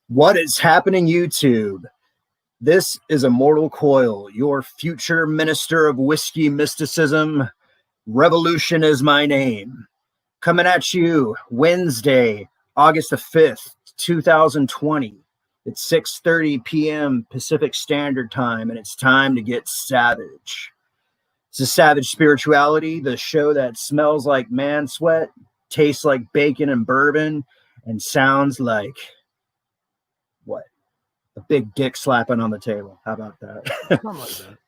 What is happening, YouTube? This is Immortal Coil, your future minister of whiskey mysticism. Revolution is my name. Coming at you Wednesday, August the 5th, 2020. It's 6:30 p.m. Pacific Standard Time, and it's time to get savage. It's a Savage Spirituality, the show that smells like man sweat, tastes like bacon and bourbon, and sounds like what? A big dick slapping on the table. How about that? Something like that.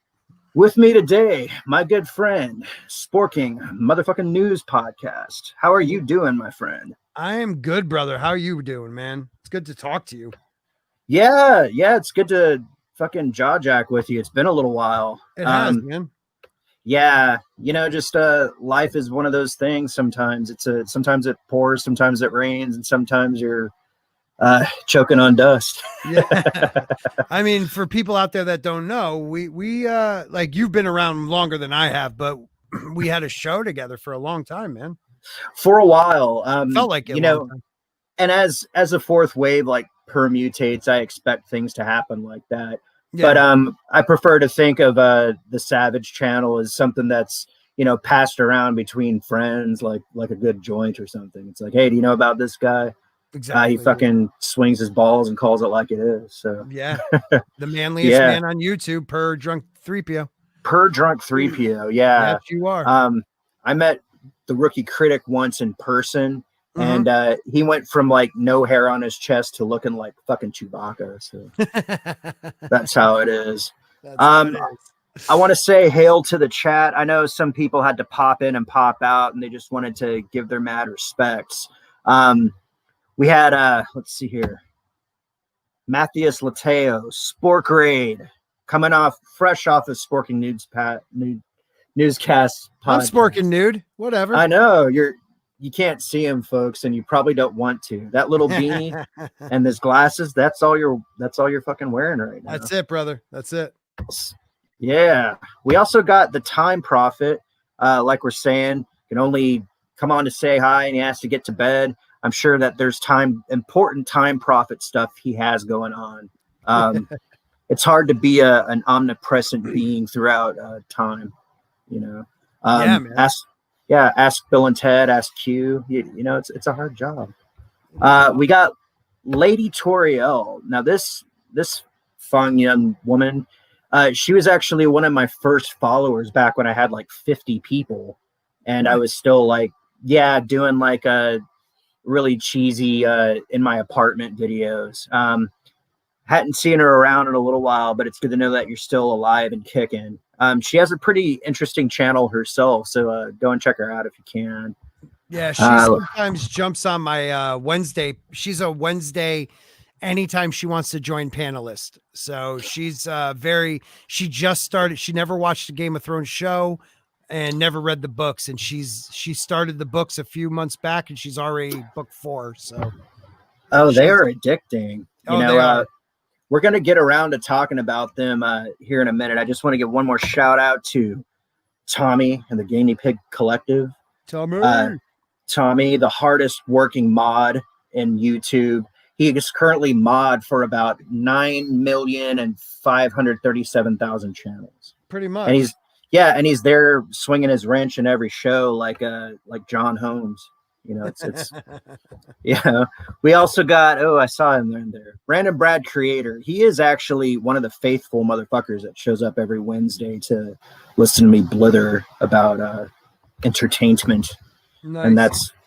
With me today, my good friend, Sporking Motherfucking News Podcast. How are you doing, my friend? I am good, brother. How are you doing, man? It's good to talk to you. Yeah, it's good to fucking jaw jack with you. It's been a little while. It has, man. Yeah, just life is one of those things. Sometimes sometimes it pours, sometimes it rains, and sometimes you're choking on dust. Yeah. I mean, for people out there that don't know, we like, you've been around longer than I have, but we had a show together for a long time, man. For a while. Felt like it, and as the fourth wave like permutates, I expect things to happen like that. Yeah. But I prefer to think of the Savage channel as something that's passed around between friends, like a good joint or something. It's like, hey, do you know about this guy? Exactly. He fucking swings his balls and calls it like it is. So yeah, the manliest man on YouTube per drunk 3PO. Per drunk 3PO, yeah. Yes, you are. I met the Rookie Critic once in person, and he went from like no hair on his chest to looking like fucking Chewbacca. So that's how it is. I want to say hail to the chat. I know some people had to pop in and pop out, and they just wanted to give their mad respects. We had, let's see here, Matthias Lateo, Spork Raid, coming fresh off of Sporking Newscast. I'm Sporking Nude, whatever. I know, you can't see him, folks, and you probably don't want to. That little beanie and his glasses, that's all you're fucking wearing right now. That's it, brother. That's it. Yeah. We also got the Time Prophet, like we're saying, can only come on to say hi, and he has to get to bed. I'm sure that there's important time prophet stuff he has going on. It's hard to be an omnipresent being throughout time, yeah, man. Ask Bill and Ted, ask Q. It's a hard job. We got Lady Toriel. Now this fun young woman, she was actually one of my first followers back when I had like 50 people, and I was still like, doing like a really cheesy in my apartment videos. Hadn't seen her around in a little while, but it's good to know that you're still alive and kicking. She has a pretty interesting channel herself, so go and check her out if you can. Yeah, she sometimes jumps on my Wednesday. She's a Wednesday anytime she wants to join panelist. So she's she just started. She never watched a Game of Thrones show and never read the books, and she started the books a few months back, and she's already book 4. So they are addicting. They are. We're going to get around to talking about them here in a minute. I just want to give one more shout out to Tommy and the Guinea Pig Collective. Tommy, the hardest working mod in YouTube. He is currently mod for about 9,537,000 channels. Pretty much. And he's there swinging his wrench in every show, like John Holmes. It's We also got, I saw him in there, Brandon Brad Creator. He is actually one of the faithful motherfuckers that shows up every Wednesday to listen to me blither about entertainment. Nice. And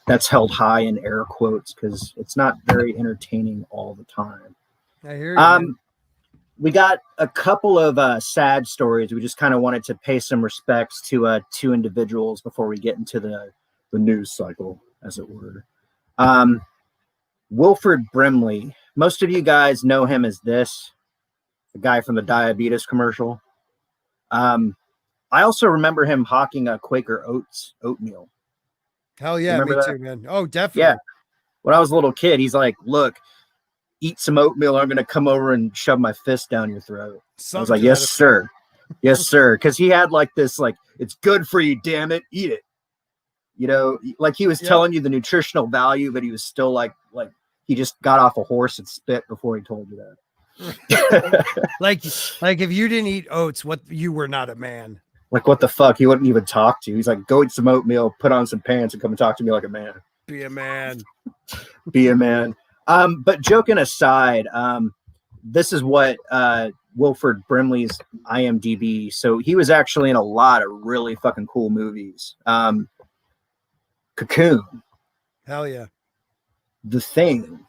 that's held high in air quotes because it's not very entertaining all the time. I hear you. We got a couple of sad stories. We just kind of wanted to pay some respects to 2 individuals before we get into the news cycle, as it were. Wilford Brimley. Most of you guys know him as the guy from the diabetes commercial. I also remember him hawking a Quaker oatmeal. Hell yeah, me too, man. Oh, definitely. Yeah. When I was a little kid, he's like, look, eat some oatmeal, I'm going to come over and shove my fist down your throat. I was like, yes, sir. Yes, sir. Because he had like this, like, it's good for you, damn it, eat it. Like he was telling you the nutritional value, but he was still like he just got off a horse and spit before he told you that. like if you didn't eat oats, you were not a man. Like, what the fuck? He wouldn't even talk to you. He's like, go eat some oatmeal, put on some pants, and come and talk to me like a man. Be a man. Be a man. But joking aside, this is what Wilford Brimley's IMDb. So he was actually in a lot of really fucking cool movies. Cocoon. Hell yeah. The Thing.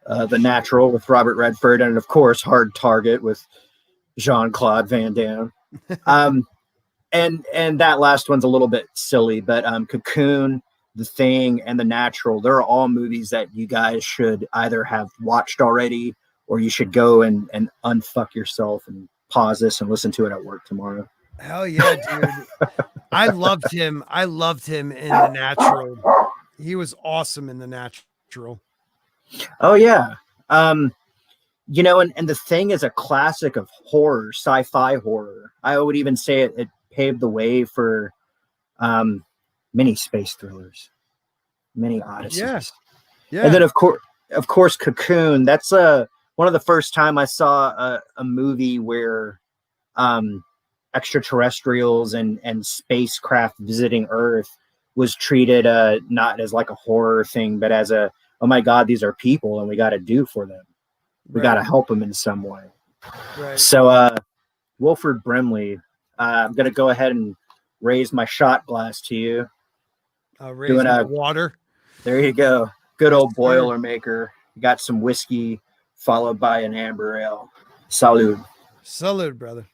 The Natural with Robert Redford, and of course Hard Target with Jean-Claude Van Damme. And that last one's a little bit silly, but Cocoon, The Thing, and The Natural, they're all movies that you guys should either have watched already, or you should go and unfuck yourself and pause this and listen to it at work tomorrow. Hell yeah, dude. I loved him in The Natural. He was awesome in The Natural. Oh yeah. You know, and The Thing is a classic of horror, sci-fi horror. I would even say it paved the way for many space thrillers, many odysseys. Yes. Yeah. And then of course, Cocoon. That's one of the first time I saw a movie where extraterrestrials and spacecraft visiting Earth was treated not as like a horror thing, but as a, oh my God, these are people and we got to do for them. We got to help them in some way. Right. So, Wilford Brimley, I'm going to go ahead and raise my shot glass to you. Raise my water. There you go. Good old Boilermaker. You got some whiskey followed by an amber ale. Salud. Salud, brother.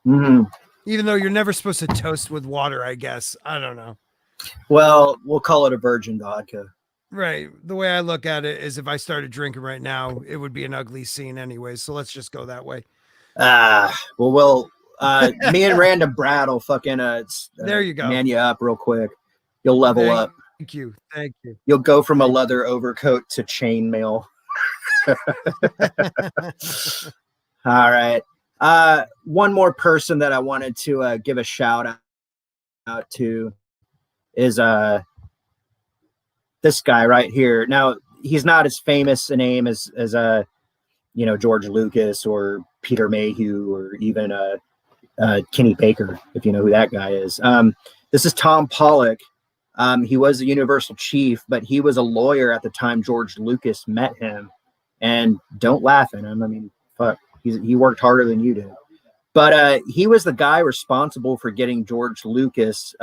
Mm-hmm. Even though you're never supposed to toast with water, I guess. I don't know. Well, we'll call it a virgin vodka. Right. The way I look at it is if I started drinking right now, it would be an ugly scene anyway. So let's just go that way. Well, me and Random Brad will fucking there you go. Man you up real quick. You'll level up. Thank you. Thank you. You'll go from a leather overcoat to chainmail. All right. One more person that I wanted to give a shout out to is this guy right here. Now, he's not as famous a name as George Lucas or Peter Mayhew or even Kenny Baker, if you know who that guy is. This is Tom Pollock. He was a Universal chief, but he was a lawyer at the time George Lucas met him. And don't laugh at him. I mean, fuck, he worked harder than you did. But he was the guy responsible for getting George Lucas.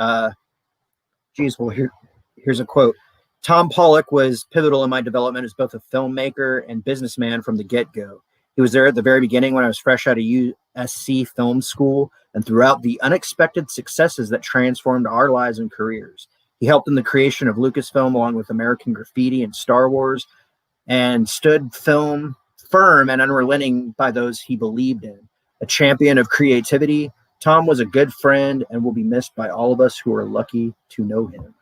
Here's a quote. Tom Pollock was pivotal in my development as both a filmmaker and businessman from the get-go. He was there at the very beginning when I was fresh out of USC film school and throughout the unexpected successes that transformed our lives and careers. He helped in the creation of Lucasfilm along with American Graffiti and Star Wars and stood firm and unrelenting by those he believed in. A champion of creativity, Tom was a good friend and will be missed by all of us who are lucky to know him.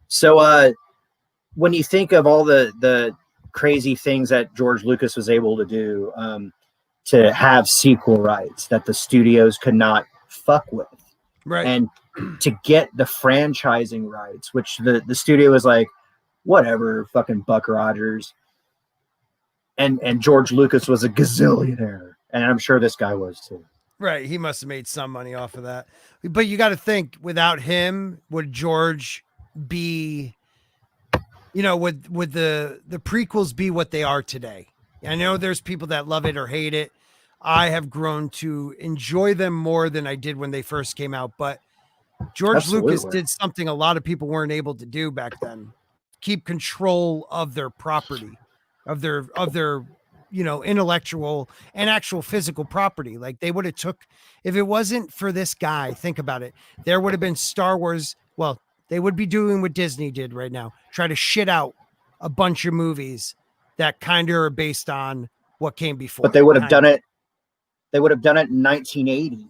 So when you think of all the crazy things that George Lucas was able to do to have sequel rights that the studios could not fuck with, right? And to get the franchising rights, which the studio was like, whatever, fucking Buck Rogers. And George Lucas was a gazillionaire, and I'm sure this guy was too. Right, he must have made some money off of that. But you got to think, without him, would George be, would the prequels be what they are today? I know there's people that love it or hate it. I have grown to enjoy them more than I did when they first came out. But George Lucas did something a lot of people weren't able to do back then: keep control of their property, of their intellectual and actual physical property. Like, they would have took, if it wasn't for this guy, think about it, there would have been Star Wars. Well, they would be doing what Disney did right now, try to shit out a bunch of movies that kind of are based on what came before. But they would have done it. They would have done it in 1980,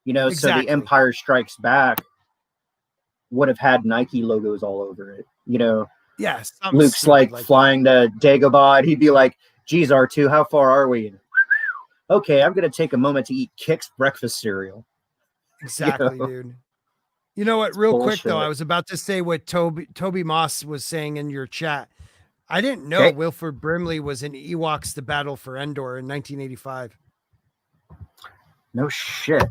Exactly. So The Empire Strikes Back would have had Nike logos all over it, Yes. Luke's like flying to Dagobah. He'd be like, geez, R2, how far are we? Okay, I'm going to take a moment to eat Kix breakfast cereal. Exactly, dude. You know what? Real quick though, I Bullshit. was about to say what Toby Moss was saying in your chat. I didn't know Okay. Wilford Brimley was in Ewoks: The Battle for Endor in 1985. No shit.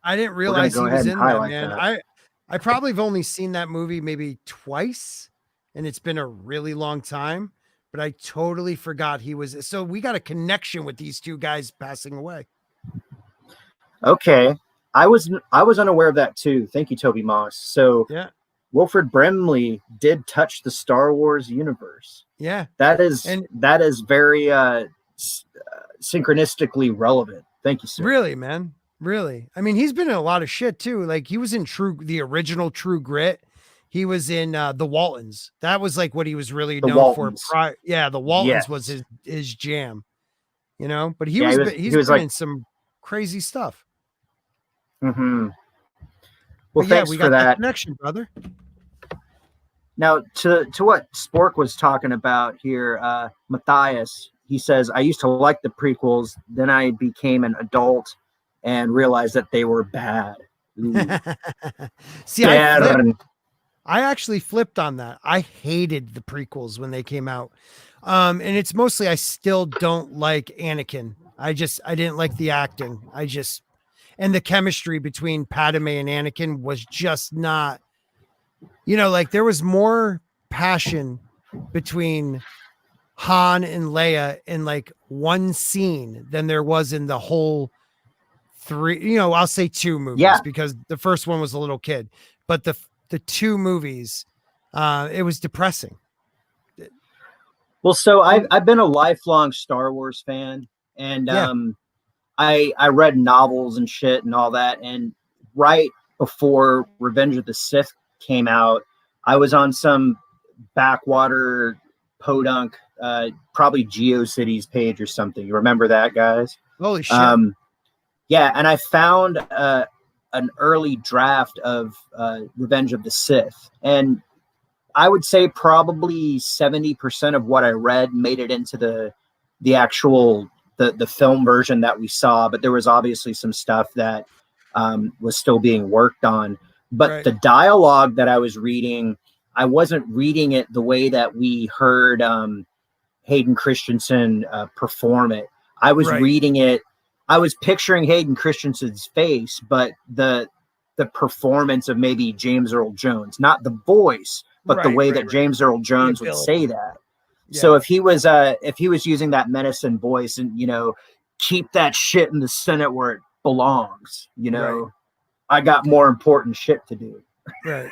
I didn't We're gonna realize go he ahead was and in that, highlight man. that. I probably have only seen that movie maybe twice, and it's been a really long time, but I totally forgot he was. So we got a connection with these two guys passing away. Okay. I was unaware of that too. Thank you, Toby Moss. So Yeah. Wilford Brimley did touch the Star Wars universe. Yeah. That is And very synchronistically relevant. Thank you, sir. really, man, really. I mean, he's been in a lot of shit too. Like he was in the original True Grit. He was in the Waltons. That was like what he was really The known for. Waltons. Yeah, the Waltons was Yes. his jam. You know, but Yeah, he's he was been like, in some crazy stuff. mm-hmm. Well, But yeah, thanks we for got that that. connection, brother. Now, to what Spork was talking about here, Matthias, he says, I used to like the prequels, then I became an adult and realized that they were bad. See, I actually flipped on that. I hated the prequels when they came out. And it's mostly I still don't like Anakin. I didn't like the acting. And the chemistry between Padme and Anakin was just not, like there was more passion between Han and Leia in like one scene than there was in the whole three, I'll say two movies Yeah. because the first one was a little kid, but the two movies, it was depressing. Well, so I've been a lifelong Star Wars fan, and Yeah. I read novels and shit and all that. And right before Revenge of the Sith came out, I was on some backwater podunk, probably GeoCities page or something. You remember that, guys? Holy shit. Yeah, and I found an early draft of Revenge of the Sith, and I would say probably 70% of what I read made it into the actual the film version that we saw, but there was obviously some stuff that was still being worked on. But Right. the dialogue that I was reading, I wasn't reading it the way that we heard Hayden Christensen perform it. I was Right. reading it. I was picturing Hayden Christensen's face, but the performance of maybe James Earl Jones, not the voice, but the way that James Earl Jones would say that. Yeah. So if he was using that medicine voice and, keep that shit in the Senate where it belongs, I got more important shit to do. Right.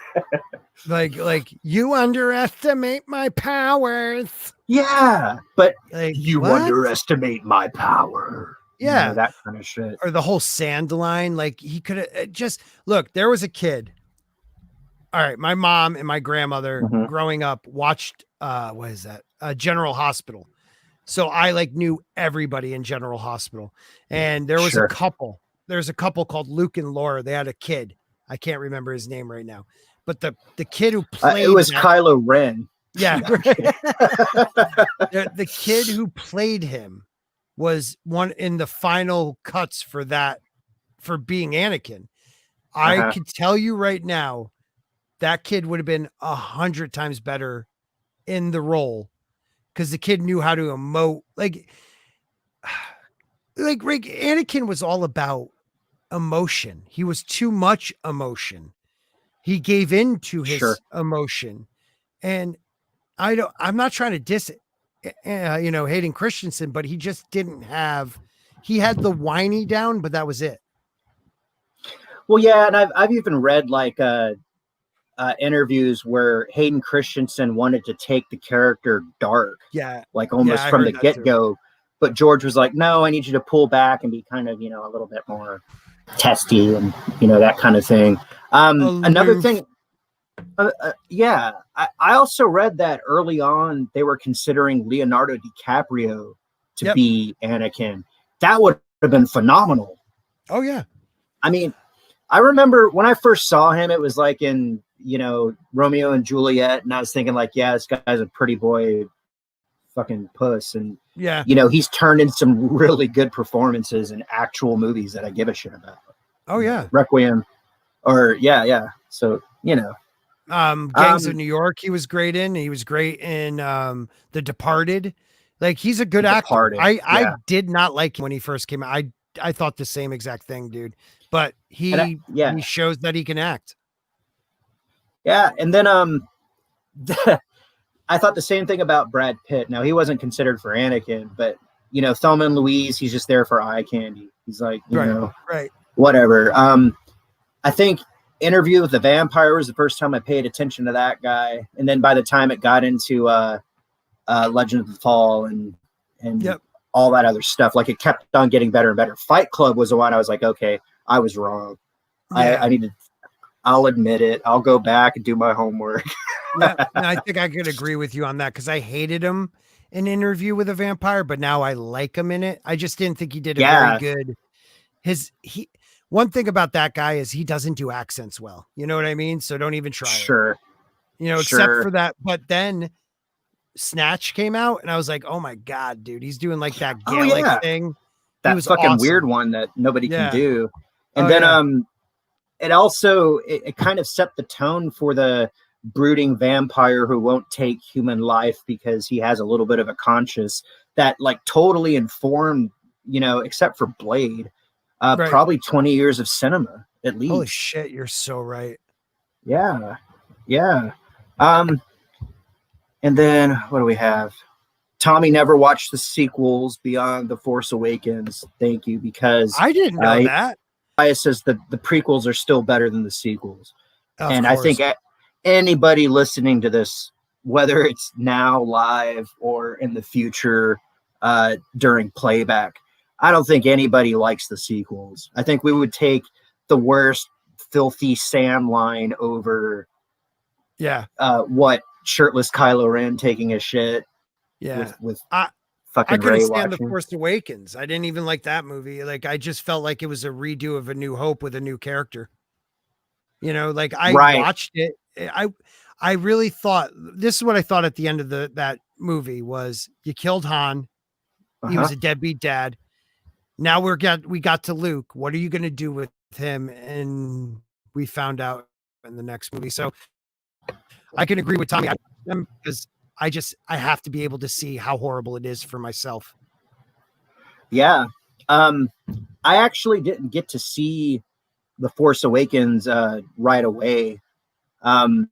like you underestimate my powers. Yeah, but Like you underestimate my power. Yeah. That kind of shit. Or the whole sand line. Like he could have just look, there was a kid. All right. My mom and my grandmother growing up watched what is that? General Hospital. So I knew everybody in General Hospital. And there was a couple. There's a couple called Luke and Laura. They had a kid. I can't remember his name right now. But the kid who played it was Kylo Ren. Yeah. the kid who played him was one in the final cuts for being Anakin. I could tell you right now, that kid would have been 100 times better in the role because the kid knew how to emote. Like Anakin was all about emotion. He was too much emotion. He gave in to his emotion. And I'm not trying to diss it, Hayden Christensen, but he just didn't have, he had the whiny down, but that was it. Well, yeah. And I've even read interviews where Hayden Christensen wanted to take the character dark. Yeah. Almost from the get-go. But George was like, no, I need you to pull back and be kind of, a little bit more testy and, that kind of thing. Another thing. Yeah. I also read that early on, they were considering Leonardo DiCaprio to be Anakin. That would have been phenomenal. Oh, yeah. I mean, I remember when I first saw him, it was like in, Romeo and Juliet. And I was thinking yeah, this guy's a pretty boy fucking puss. And, he's turned in some really good performances in actual movies that I give a shit about. Oh, yeah. Requiem or yeah. So, you know, Gangs of New York, he was great in. He was great in The Departed. Like, he's a good actor. Departed. I Yeah. did not like him when he first came out. I thought the same exact thing, dude. But And he shows that he can act. yeah. And then I thought the same thing about Brad Pitt. Now, he wasn't considered for Anakin, but you know, Thelma and Louise, he's just there for eye candy. He's like, you know, right. Whatever. I think Interview with the Vampire was the first time I paid attention to that guy, and then by the time it got into Legend of the Fall and Yep. all that other stuff, like it kept on getting better and better. Fight Club was the one I was like, okay, I was wrong. Yeah. I need to. I'll admit it. I'll go back and do my homework. Yeah, and I think I could agree with you on that because I hated him in Interview with a Vampire, but now I like him in it. I just didn't think he did a very good. One thing about that guy is he doesn't do accents well. You know what I mean? So don't even try. Sure. It. You know, except for that. But then Snatch came out, and I was like, oh my god, dude, he's doing like that Gaelic thing. That was fucking awesome. Weird one that nobody can do. And then it also it kind of set the tone for the brooding vampire who won't take human life because he has a little bit of a conscience that like totally informed, you know, except for Blade, probably 20 years of cinema at least. Holy shit, you're so right. Yeah. And then what do we have? Tommy never watched the sequels beyond The Force Awakens. Thank you, because I didn't know that. It says the prequels are still better than the sequels. And course. I think anybody listening to this, whether it's now live or in the future during playback, I don't think anybody likes the sequels. I think we would take the worst filthy Sam line over what shirtless Kylo Ren taking a shit with fucking I couldn't Ray stand watching. The Force Awakens. I didn't even like that movie. Like, I just felt like it was a redo of A New Hope with a new character. You know, like I watched it. I really thought, this is what I thought at the end of that movie was, you killed Han. He was a deadbeat dad. Now we got to Luke. What are you going to do with him? And we found out in the next movie. So I can agree with Tommy because I have to be able to see how horrible it is for myself. Yeah. I actually didn't get to see The Force Awakens right away. I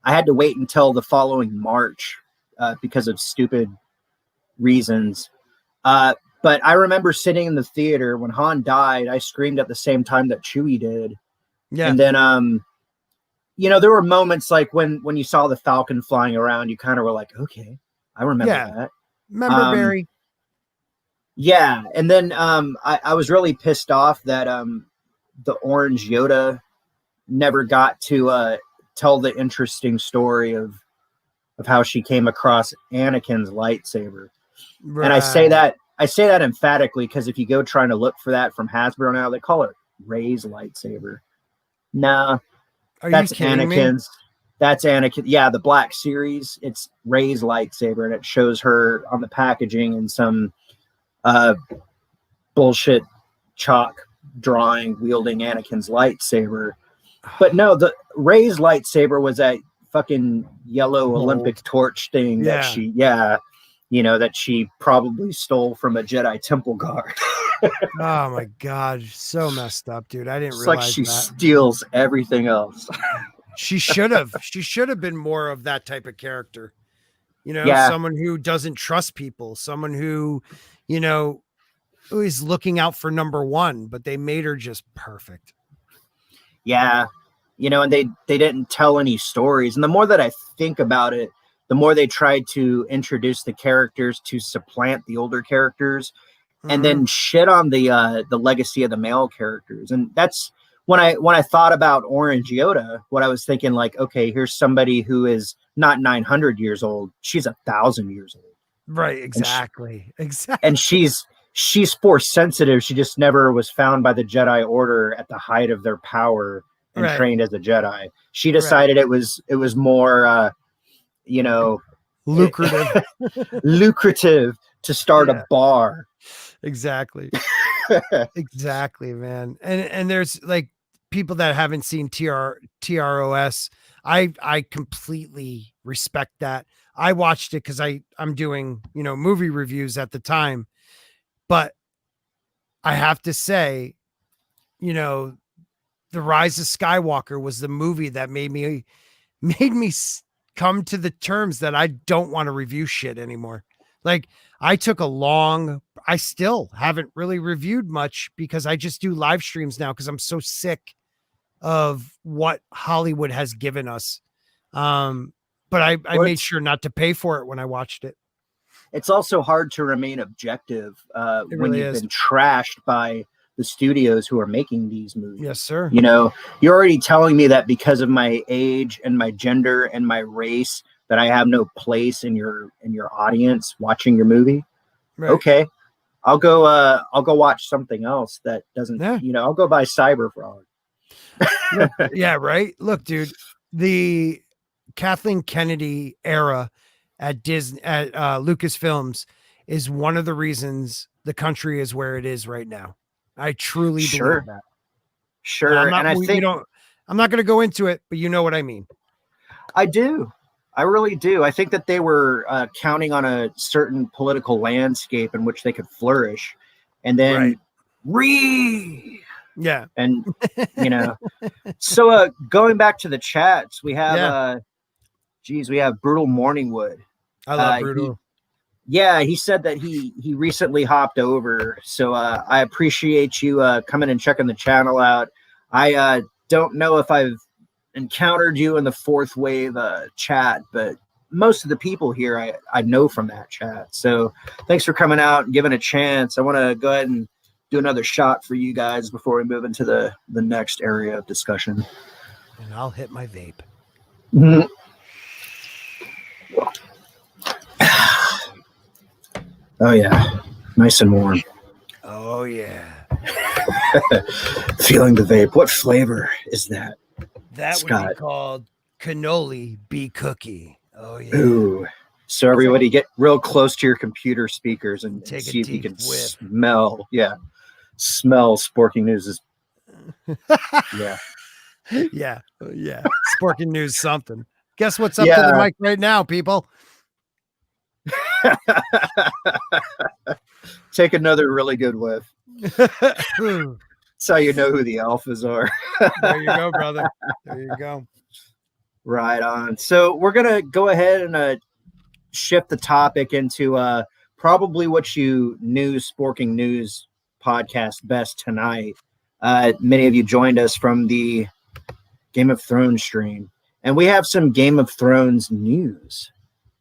had to wait until the following March because of stupid reasons. But I remember sitting in the theater when Han died. I screamed at the same time that Chewie did. Yeah. And then, you know, there were moments like when you saw the Falcon flying around, you kind of were like, okay, I remember that. Remember Barry? Yeah. And then I was really pissed off that the Orange Yoda never got to tell the interesting story of how she came across Anakin's lightsaber. Right. And I say that emphatically because if you go trying to look for that from Hasbro now, they call it Rey's lightsaber. Nah, that's Anakin's. That's Anakin. Yeah, the Black Series. It's Rey's lightsaber, and it shows her on the packaging in some bullshit chalk drawing wielding Anakin's lightsaber. But no, the Rey's lightsaber was that fucking yellow Olympic torch thing that that she probably stole from a Jedi temple guard. Oh my god, so messed up, dude. I didn't realize like she steals everything else. She should have been more of that type of character. You know, someone who doesn't trust people, someone who, you know, who is looking out for number one, but they made her just perfect. Yeah. You know, and they didn't tell any stories. And the more that I think about it, the more they tried to introduce the characters to supplant the older characters and then shit on the legacy of the male characters. And that's when I thought about Orange Yoda, what I was thinking, like, okay, here's somebody who is not 900 years old. She's 1,000 years old. Right. Exactly. And she's force sensitive. She just never was found by the Jedi Order at the height of their power and trained as a Jedi. She decided it was more, you know, lucrative to start a bar. Exactly. Exactly, man. And there's like, people that haven't seen TROS, I completely respect that. I watched it because I'm doing, movie reviews at the time, but I have to say, The Rise of Skywalker was the movie that made me come to the terms that I don't want to review shit anymore. Like I still haven't really reviewed much because I just do live streams now because I'm so sick of what Hollywood has given us. But I made sure not to pay for it when I watched it. It's also hard to remain objective when really you've is. been trashed by the studios who are making these movies. Yes, sir. You're already telling me that because of my age and my gender and my race that I have no place in your audience watching your movie. Right. Okay. I'll go watch something else that doesn't, I'll go buy Cyberfrog. Yeah, right. Look, dude, the Kathleen Kennedy era at Lucasfilms is one of the reasons the country is where it is right now. I truly believe that. Sure. And I'm not going to go into it, but you know what I mean. I do. I really do. I think that they were counting on a certain political landscape in which they could flourish. And then yeah. And, so going back to the chats, we have, we have Brutal Morningwood. I love Brutal. He said that he recently hopped over. So I appreciate you coming and checking the channel out. I don't know if I've encountered you in the fourth wave chat, but most of the people here I know from that chat. So thanks for coming out and giving a chance. I want to go ahead and do another shot for you guys before we move into the next area of discussion. And I'll hit my vape. Mm-hmm. Oh yeah, nice and warm. Oh yeah. Feeling the vape. What flavor is that? That Scott? Would be called cannoli bee cookie. Oh yeah. Ooh. So everybody get real close to your computer speakers and see if you can smell. Yeah. Smell Sporking News. Yeah. Yeah. Sporking News something. Guess what's up to the mic right now, people? Take another really good whiff. That's how you know who the alphas are. There you go, brother. There you go. Right on. So we're going to go ahead and shift the topic into probably what you knew Sporking News podcast best tonight. Many of you joined us from the Game of Thrones stream, and we have some Game of Thrones news.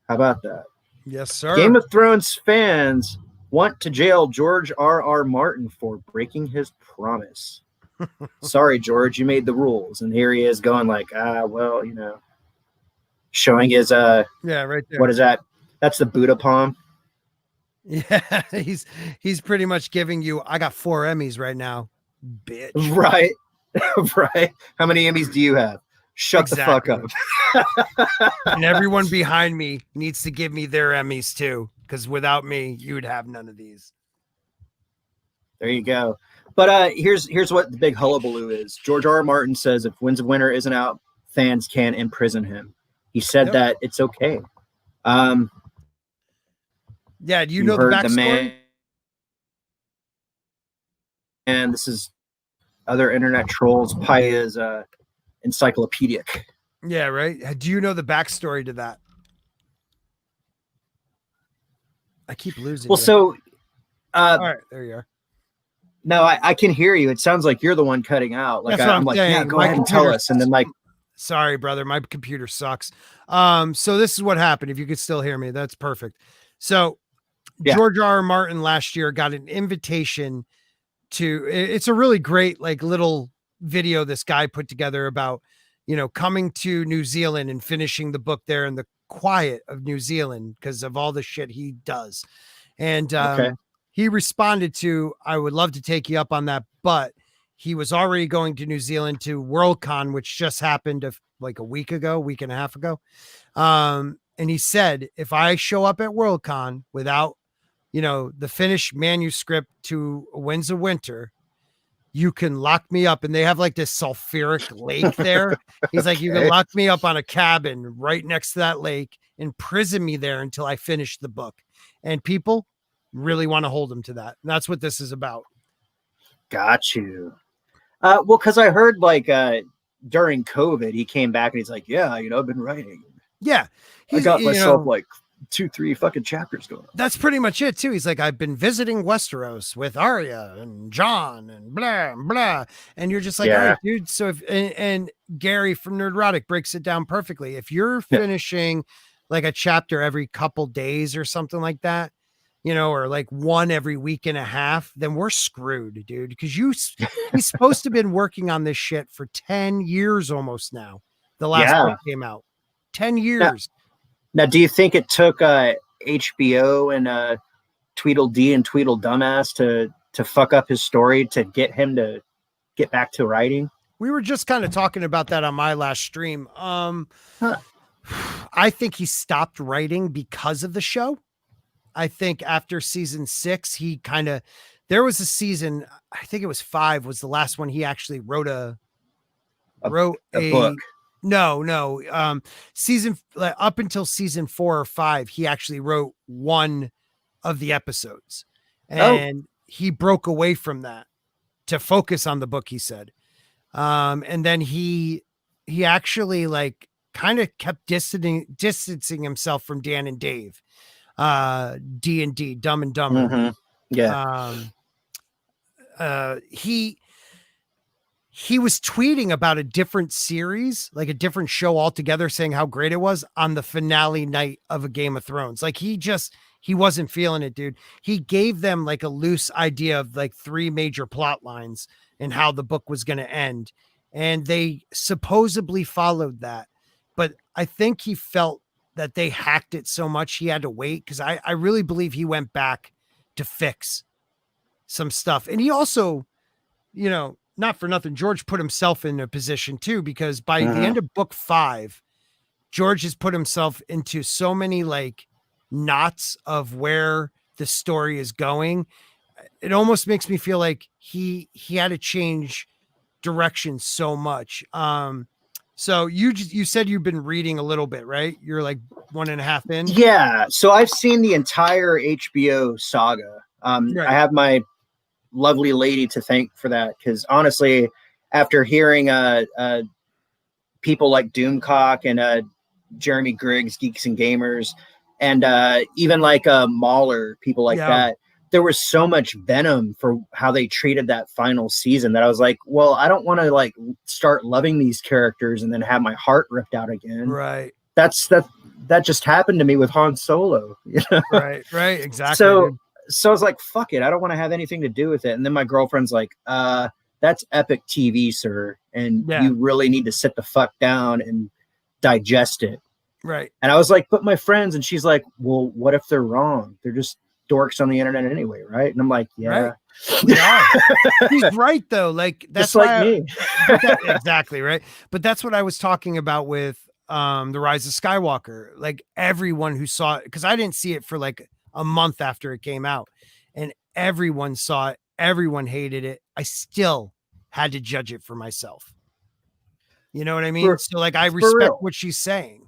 How about that? Yes, sir. Game of Thrones fans want to jail George R.R. Martin for breaking his promise. Sorry, George, you made the rules. And here he is going like, showing his right there. What is that? That's the Buddha palm. Yeah, he's pretty much giving you, I got 4 Emmys right now, bitch. Right. Right. How many Emmys do you have? Shut the fuck up. And everyone behind me needs to give me their Emmys too, because without me, you would have none of these. There you go. But here's what the big hullabaloo is. George R.R. Martin says if Winds of Winter isn't out, fans can imprison him. He said that it's okay. Yeah, do you know the backstory? And this is other internet trolls. Pi is encyclopedic. Yeah, right. Do you know the backstory to that? I keep losing. Well, so all right, there you are. No, I can hear you. It sounds like you're the one cutting out. Like I'm like, yeah, go ahead and tell us. And then like, sorry, brother, my computer sucks. So this is what happened. If you could still hear me, that's perfect. So George R.R. Martin last year got an invitation to, it's a really great, like little video this guy put together about, coming to New Zealand and finishing the book there in the quiet of New Zealand because of all the shit he does. And, he responded to, I would love to take you up on that, but he was already going to New Zealand to Worldcon, which just happened like a week and a half ago. And he said, if I show up at Worldcon without, the finished manuscript to Winds of Winter, you can lock me up. And they have like this sulfuric lake there. He's like, you can lock me up on a cabin right next to that lake, imprison me there until I finish the book. And people really want to hold him to that. And that's what this is about. Got you. Well, because I heard like during COVID, he came back and he's like, yeah, I've been writing. Yeah. I got myself like 2-3 fucking chapters going on. That's pretty much it too. He's like, I've been visiting Westeros with Arya and Jon and blah, blah. And you're just like, all right, dude. So if, and Gary from Nerdrotic breaks it down perfectly. If you're finishing like a chapter every couple days or something like that, or like one every week and a half, then we're screwed, dude. Because he's supposed to have been working on this shit for 10 years almost now. The last book came out. 10 years. Now, do you think it took HBO and Tweedledee and Tweedledumbass to fuck up his story to get him to get back to writing? We were just kind of talking about that on my last stream. I think he stopped writing because of the show. I think after season 6, there was a season, I think it was 5 was the last one he actually wrote a book. No. Season up until season 4 or 5, he actually wrote one of the episodes, and he broke away from that to focus on the book, he said. And then he actually like kind of kept distancing himself from Dan and Dave, D&D, Dumb and Dumber. Mm-hmm. Yeah. He was tweeting about a different series, like a different show altogether, saying how great it was on the finale night of a Game of Thrones. Like he wasn't feeling it, dude. He gave them like a loose idea of like 3 major plot lines and how the book was going to end. And they supposedly followed that. But I think he felt that they hacked it so much he had to wait, because I really believe he went back to fix some stuff. And he also, not for nothing, George put himself in a position too, because by the end of book 5, George has put himself into so many like knots of where the story is going. It almost makes me feel like he had to change direction so much. So you said you've been reading a little bit, right? You're like 1.5 in. Yeah. So I've seen the entire HBO saga. Right. I have my lovely lady to thank for that, because honestly, after hearing people like Doomcock and Jeremy Griggs, Geeks and Gamers, and even like Mahler, people like that, there was so much venom for how they treated that final season that I was like, well, I don't want to like start loving these characters and then have my heart ripped out again. Right. That just happened to me with Han Solo. Right. Exactly. So I was like, fuck it. I don't want to have anything to do with it. And then my girlfriend's like, that's epic TV, sir. And you really need to sit the fuck down and digest it. Right. And I was like, but my friends, and she's like, well, what if they're wrong? They're just dorks on the internet anyway, right? And I'm like, yeah. He's right though. Like that's just like me. Exactly, right. But that's what I was talking about with The Rise of Skywalker. Like everyone who saw it, because I didn't see it for like a month after it came out, and everyone saw it, everyone hated it. I still had to judge it for myself. You know what I mean? So like I respect what she's saying.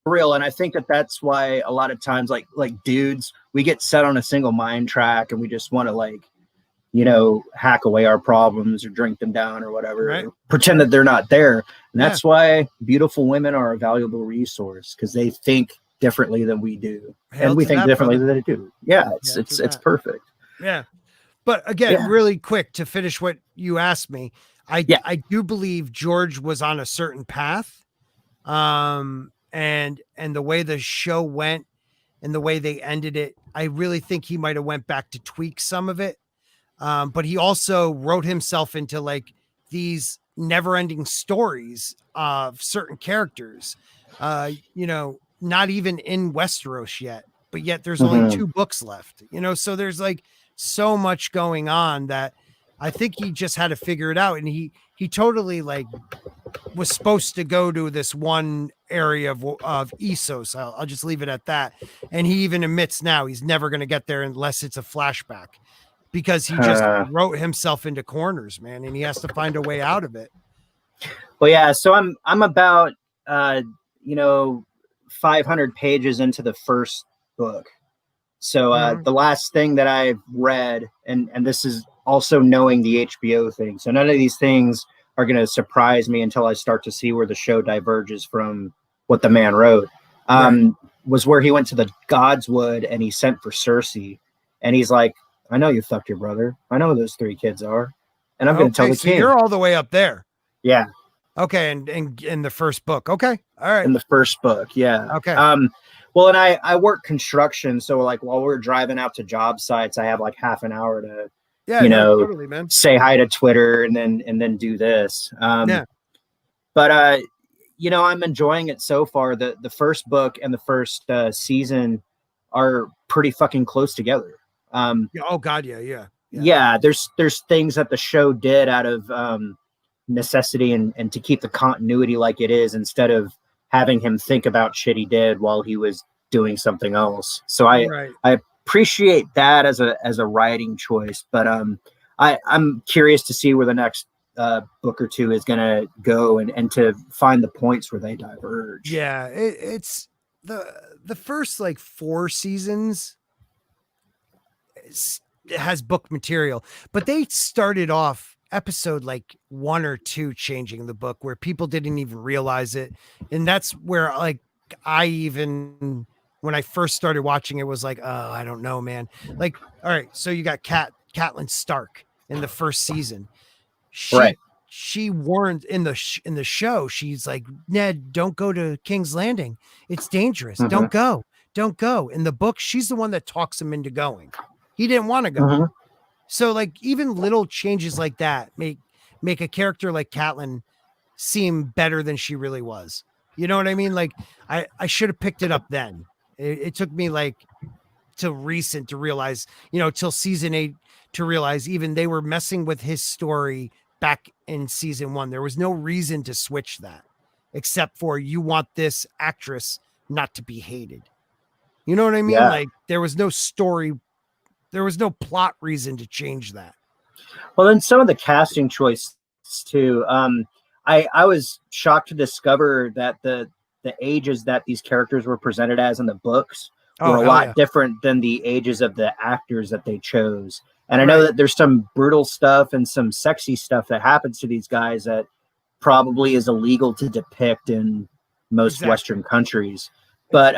For real. And I think that's why a lot of times like dudes, we get set on a single mind track and we just want to like, hack away our problems or drink them down or whatever, right. Or pretend that they're not there. And that's why beautiful women are a valuable resource, because they think differently than we do. Hail and we think differently brother. than they do. Yeah, it's perfect. Yeah. But again, really quick to finish what you asked me, I do believe George was on a certain path. And the way the show went and the way they ended it, I really think he might have went back to tweak some of it. But he also wrote himself into like these never-ending stories of certain characters, not even in Westeros yet, but yet there's only 2 books left, so there's like so much going on that I think he just had to figure it out. And he totally like was supposed to go to this one area of Essos. I'll just leave it at that. And he even admits now he's never going to get there unless it's a flashback, because he just wrote himself into corners, man, and he has to find a way out of it. Well, yeah. So I'm about 500 pages into the first book. So the last thing that I've read, and this is also knowing the HBO thing. So none of these things are going to surprise me until I start to see where the show diverges from what the man wrote. Was where he went to the Godswood and he sent for Cersei, and he's like, "I know you fucked your brother. I know who those 3 kids are, and I'm going to tell the king." You're all the way up there. Yeah. Okay, and in the first book. Okay, all right. In the first book, yeah. Okay. Well, and I work construction, so like while we're driving out to job sites, I have like half an hour to, totally, man. say hi to Twitter and then do this. But I'm enjoying it so far. The first book and the first season are pretty fucking close together. Oh God, yeah. There's things that the show did out of necessity and to keep the continuity like it is, instead of having him think about shit he did while he was doing something else. So I appreciate that as a writing choice, but I'm curious to see where the next book or two is gonna go and to find the points where they diverge. Yeah, it's the first like 4 seasons has book material, but they started off episode like 1 or 2 changing the book where people didn't even realize it, and that's where like when I first started watching it was like, oh, I don't know, man. Like, all right, so you got Catelyn Stark in the first season. She warned in the show, she's like, Ned, don't go to King's Landing, it's dangerous. Don't go. In the book, she's the one that talks him into going. He didn't want to go. So like even little changes like that make a character like Catelyn seem better than she really was. You know what I mean? Like I should have picked it up then. It took me like till recent to realize, till season 8 to realize even they were messing with his story back in season 1. There was no reason to switch that except for you want this actress not to be hated. You know what I mean? Yeah. Like there was no story. There was no plot reason to change that. Well, then some of the casting choices too. I was shocked to discover that the ages that these characters were presented as in the books were a lot different than the ages of the actors that they chose. And I know that there's some brutal stuff and some sexy stuff that happens to these guys that probably is illegal to depict in most Western countries. But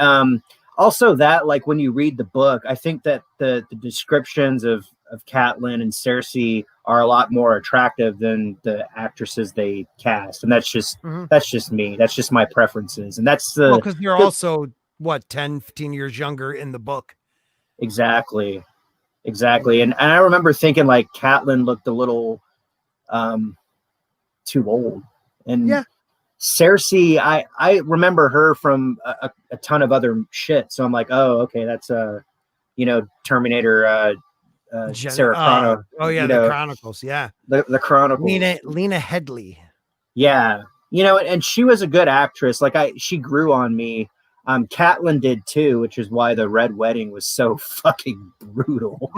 also that, like when you read the book, I think that the descriptions of Catelyn and Cersei are a lot more attractive than the actresses they cast. And that's just me. That's just my preferences. And that's because you're also 10, 15 years younger in the book. Exactly. And I remember thinking like Catelyn looked a little too old. And Cersei, I remember her from a ton of other shit. So I'm like, oh, okay, that's Terminator Sarah Connor. The Chronicles, the Chronicles. Lena Headey. Yeah, and she was a good actress. Like she grew on me. Catelyn did too, which is why the Red Wedding was so fucking brutal.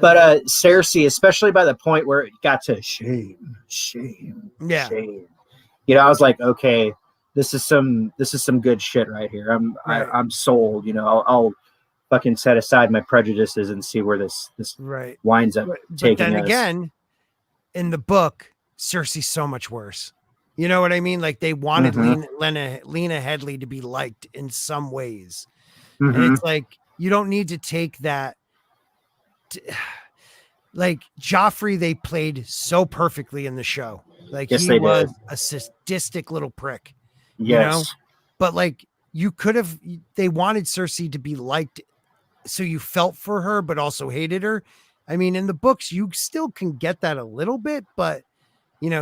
But Cersei, especially by the point where it got to shame. I was like, okay, this is some good shit right here. I'm sold. I'll fucking set aside my prejudices and see where this winds up taking us. But then again, in the book, Cersei's so much worse. You know what I mean? Like they wanted Lena Headey to be liked in some ways. And it's like, you don't need to take that. Like Joffrey, they played so perfectly in the show. Like he was a sadistic little prick, but like they wanted Cersei to be liked. So you felt for her, but also hated her. I mean, in the books, you still can get that a little bit, but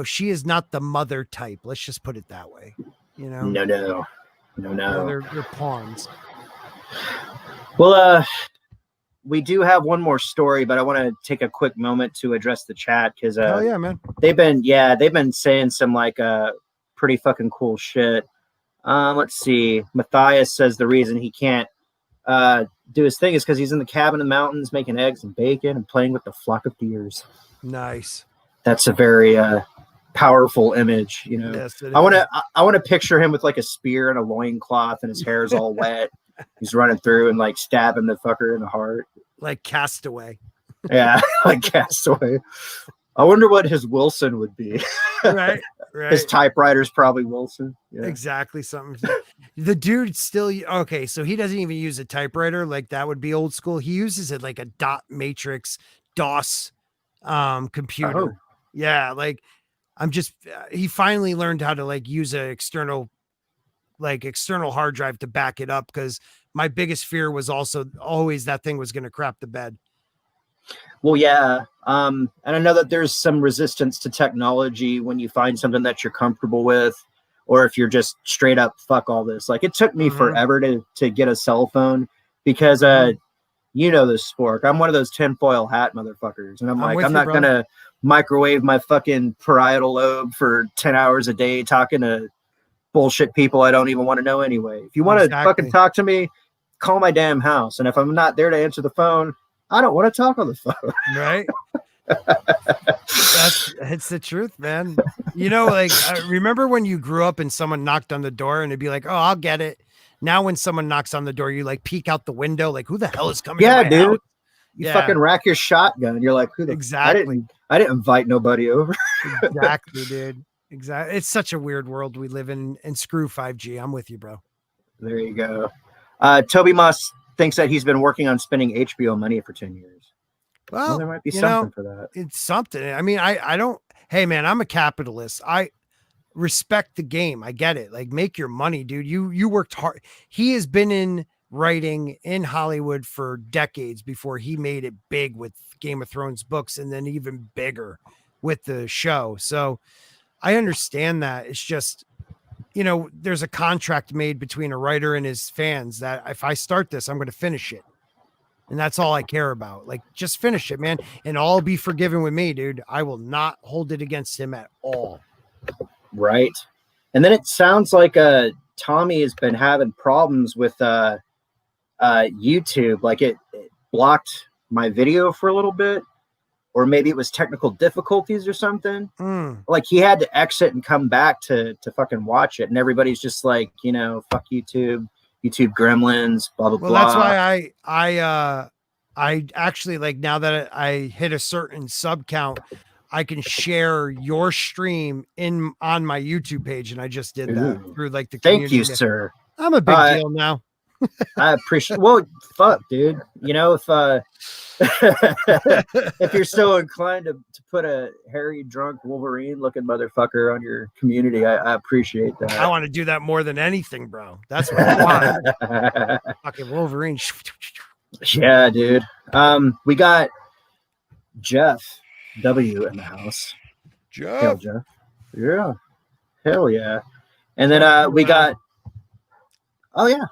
she is not the mother type. Let's just put it that way. No. They're pawns. Well, we do have one more story, but I want to take a quick moment to address the chat because man, they've been saying some like pretty fucking cool shit. Let's see. Matthias says the reason he can't do his thing is because he's in the cabin in the mountains making eggs and bacon and playing with the flock of deers. Nice. That's a very powerful image, you know. Yes, I want to picture him with like a spear and a loincloth and his hair's all wet. He's running through and like stabbing the fucker in the heart. Like Castaway. Yeah, like Castaway. I wonder what his Wilson would be. Right. His typewriter's probably Wilson. Yeah. Exactly. Something. The dude still, okay, so he doesn't even use a typewriter. Like that would be old school. He uses it like a dot matrix DOS computer. Oh. Yeah, like he finally learned how to like use an external hard drive to back it up, because my biggest fear was also always that thing was going to crap the bed. Well, yeah. And I know that there's some resistance to technology when you find something that you're comfortable with, or if you're just straight up, fuck all this. Like it took me forever to get a cell phone because, you know, this Spork, I'm one of those tinfoil hat motherfuckers. And I'm not going to microwave my fucking parietal lobe for 10 hours a day talking to bullshit people I don't even want to know anyway. If you want to fucking talk to me, call my damn house. And if I'm not there to answer the phone, I don't want to talk on the phone. Right. It's the truth, man. You know, like remember when you grew up and someone knocked on the door and it'd be like, oh, I'll get it. Now when someone knocks on the door, you like peek out the window, like who the hell is coming? Yeah, dude. House? You fucking rack your shotgun. You're like, who the exactly? I didn't invite nobody over. Exactly, dude. Exactly. It's such a weird world we live in, and screw 5G. I'm with you, bro. There you go. Toby Moss thinks that he's been working on spending HBO money for 10 years. Well, there might be something for that. It's something. I mean, I don't, hey man, I'm a capitalist. I respect the game. I get it. Like make your money, dude. You worked hard. He has been in writing in Hollywood for decades before he made it big with Game of Thrones books, and then even bigger with the show. So I understand that. It's just, you know, there's a contract made between a writer and his fans that if I start this, I'm going to finish it. And that's all I care about. Like, just finish it, man. And all be forgiven with me, dude. I will not hold it against him at all. Right. And then it sounds like Tommy has been having problems with YouTube. Like it blocked my video for a little bit, or maybe it was technical difficulties or something. Like he had to exit and come back to fucking watch it. And everybody's just like, you know, fuck YouTube gremlins, blah, blah, blah. Well, that's why I actually, like, now that I hit a certain sub count, I can share your stream on my YouTube page. And I just did that through like the community. Thank you, sir. I'm a big deal now. I appreciate, well, fuck, dude. You know, if if you're so inclined to put a hairy, drunk Wolverine looking motherfucker on your community, I appreciate that. I want to do that more than anything, bro. That's what I want. Fucking Wolverine. Yeah, dude. We got Jeff W in the house. Jeff. Jeff. Yeah. Hell yeah. And then we got, oh yeah.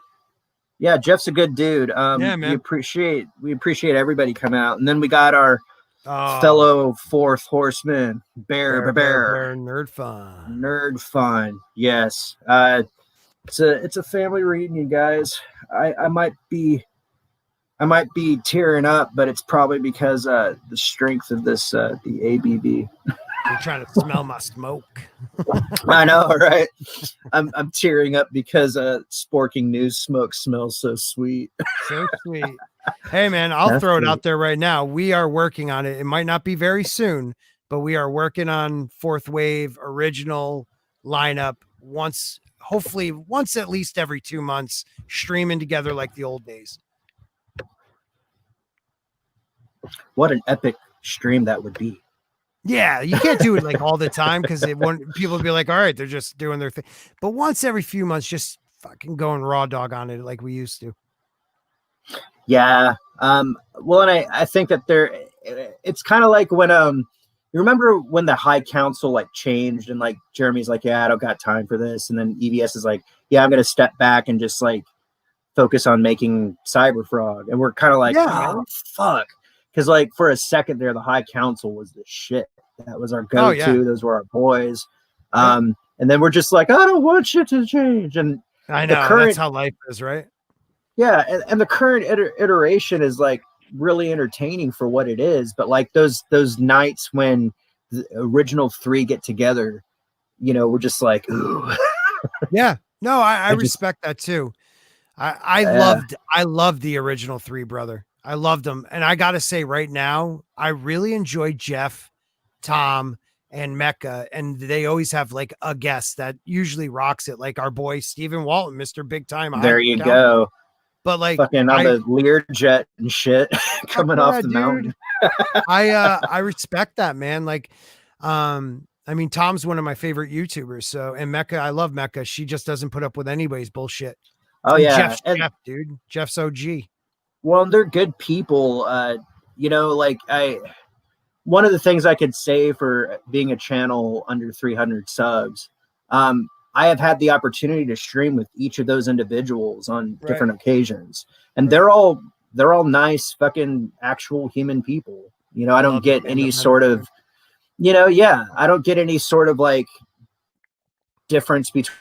Yeah, Jeff's a good dude. Yeah, man. We appreciate everybody coming out. And then we got our fellow fourth horseman, Bear. Nerd fun. Yes. It's a family reunion, guys. I might be tearing up, but it's probably because the strength of this the ABV. You're trying to smell my smoke. I know, right? I'm tearing up because Sporking News smoke smells so sweet. So sweet. Hey man, I'll throw it out there right now. We are working on it. It might not be very soon, but we are working on Fourth Wave original lineup hopefully once at least every 2 months, streaming together like the old days. What an epic stream that would be. Yeah, you can't do it like all the time because people would be like, all right, they're just doing their thing. But once every few months, just fucking going raw dog on it like we used to. Yeah. Well, and I think that it's kind of like when you remember when the High Council like changed and like Jeremy's like, yeah, I don't got time for this. And then EVS is like, yeah, I'm going to step back and just like focus on making Cyber Frog. And we're kind of like, oh, fuck. Because like for a second there, the High Council was the shit. That was our go-to. Oh, yeah. Those were our boys. And then we're just like, I don't want shit to change. And I know that's how life is, right? Yeah, and the current iteration is like really entertaining for what it is. But like those nights when the original three get together, we're just like, ooh. Yeah. No, I I just respect that too. I yeah, loved the original three, brother. I loved them. And I gotta say right now, I really enjoy Jeff, Tom, and Mecca. And they always have like a guest that usually rocks it, like our boy Stephen Walton, Mr. Big Time there High you Country. go. But like Fucking on I the Learjet and shit fuck coming off yeah, the dude. mountain. I respect that, man. Like, I mean, Tom's one of my favorite YouTubers. So, and Mecca, I love Mecca. She just doesn't put up with anybody's bullshit. Oh And yeah, Jeff's and Jeff, dude. Jeff's OG. well, they're good people. Like one of the things I could say for being a channel under 300 subs, I have had the opportunity to stream with each of those individuals on Right. different occasions, and Right. they're all nice, fucking actual human people. I I don't love the get band any of men sort too. of, yeah, I don't get any sort of like difference between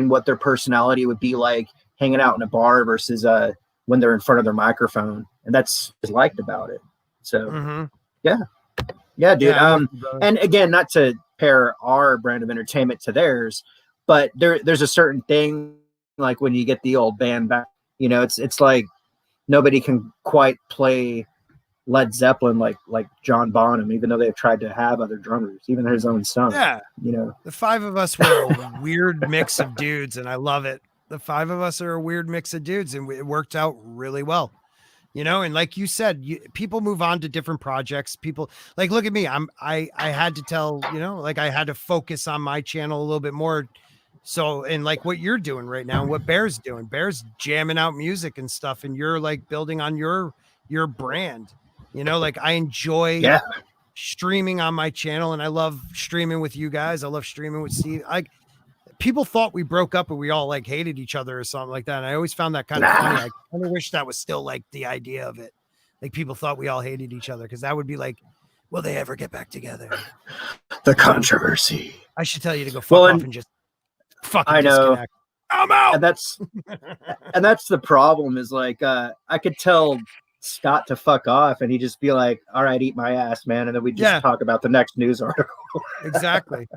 what their personality would be like hanging out in a bar versus when they're in front of their microphone, and that's what's liked about it. So Mm-hmm. yeah, yeah, dude. Yeah, I'm with you, brother. And again, not to pair our brand of entertainment to theirs, but there's a certain thing like when you get the old band back, it's like nobody can quite play Led Zeppelin like John Bonham, even though they've tried to have other drummers, even his own son. Yeah. You know, The five of us were a weird mix of dudes, and I love it. The five of us are a weird mix of dudes, and it worked out really well. And like you said, people move on to different projects. People like look at me. I had to tell, like I had to focus on my channel a little bit more. So, and like what you're doing right now, and what Bear's doing, Bear's jamming out music and stuff, and you're like building on your brand. Like I enjoy yeah, streaming on my channel, and I love streaming with you guys. I love streaming with Steve. People thought we broke up and we all like hated each other or something like that. And I always found that kind of funny. nah, I kind of wish that was still like the idea of it. Like people thought we all hated each other because that would be like, will they ever get back together? the controversy. I should tell you to go fuck Well, off and and just fucking I know, disconnect. I'm out. and that's the problem is like I could tell Scott to fuck off and he'd just be like, all right, eat my ass, man, and then we just Yeah, talk about the next news article. exactly.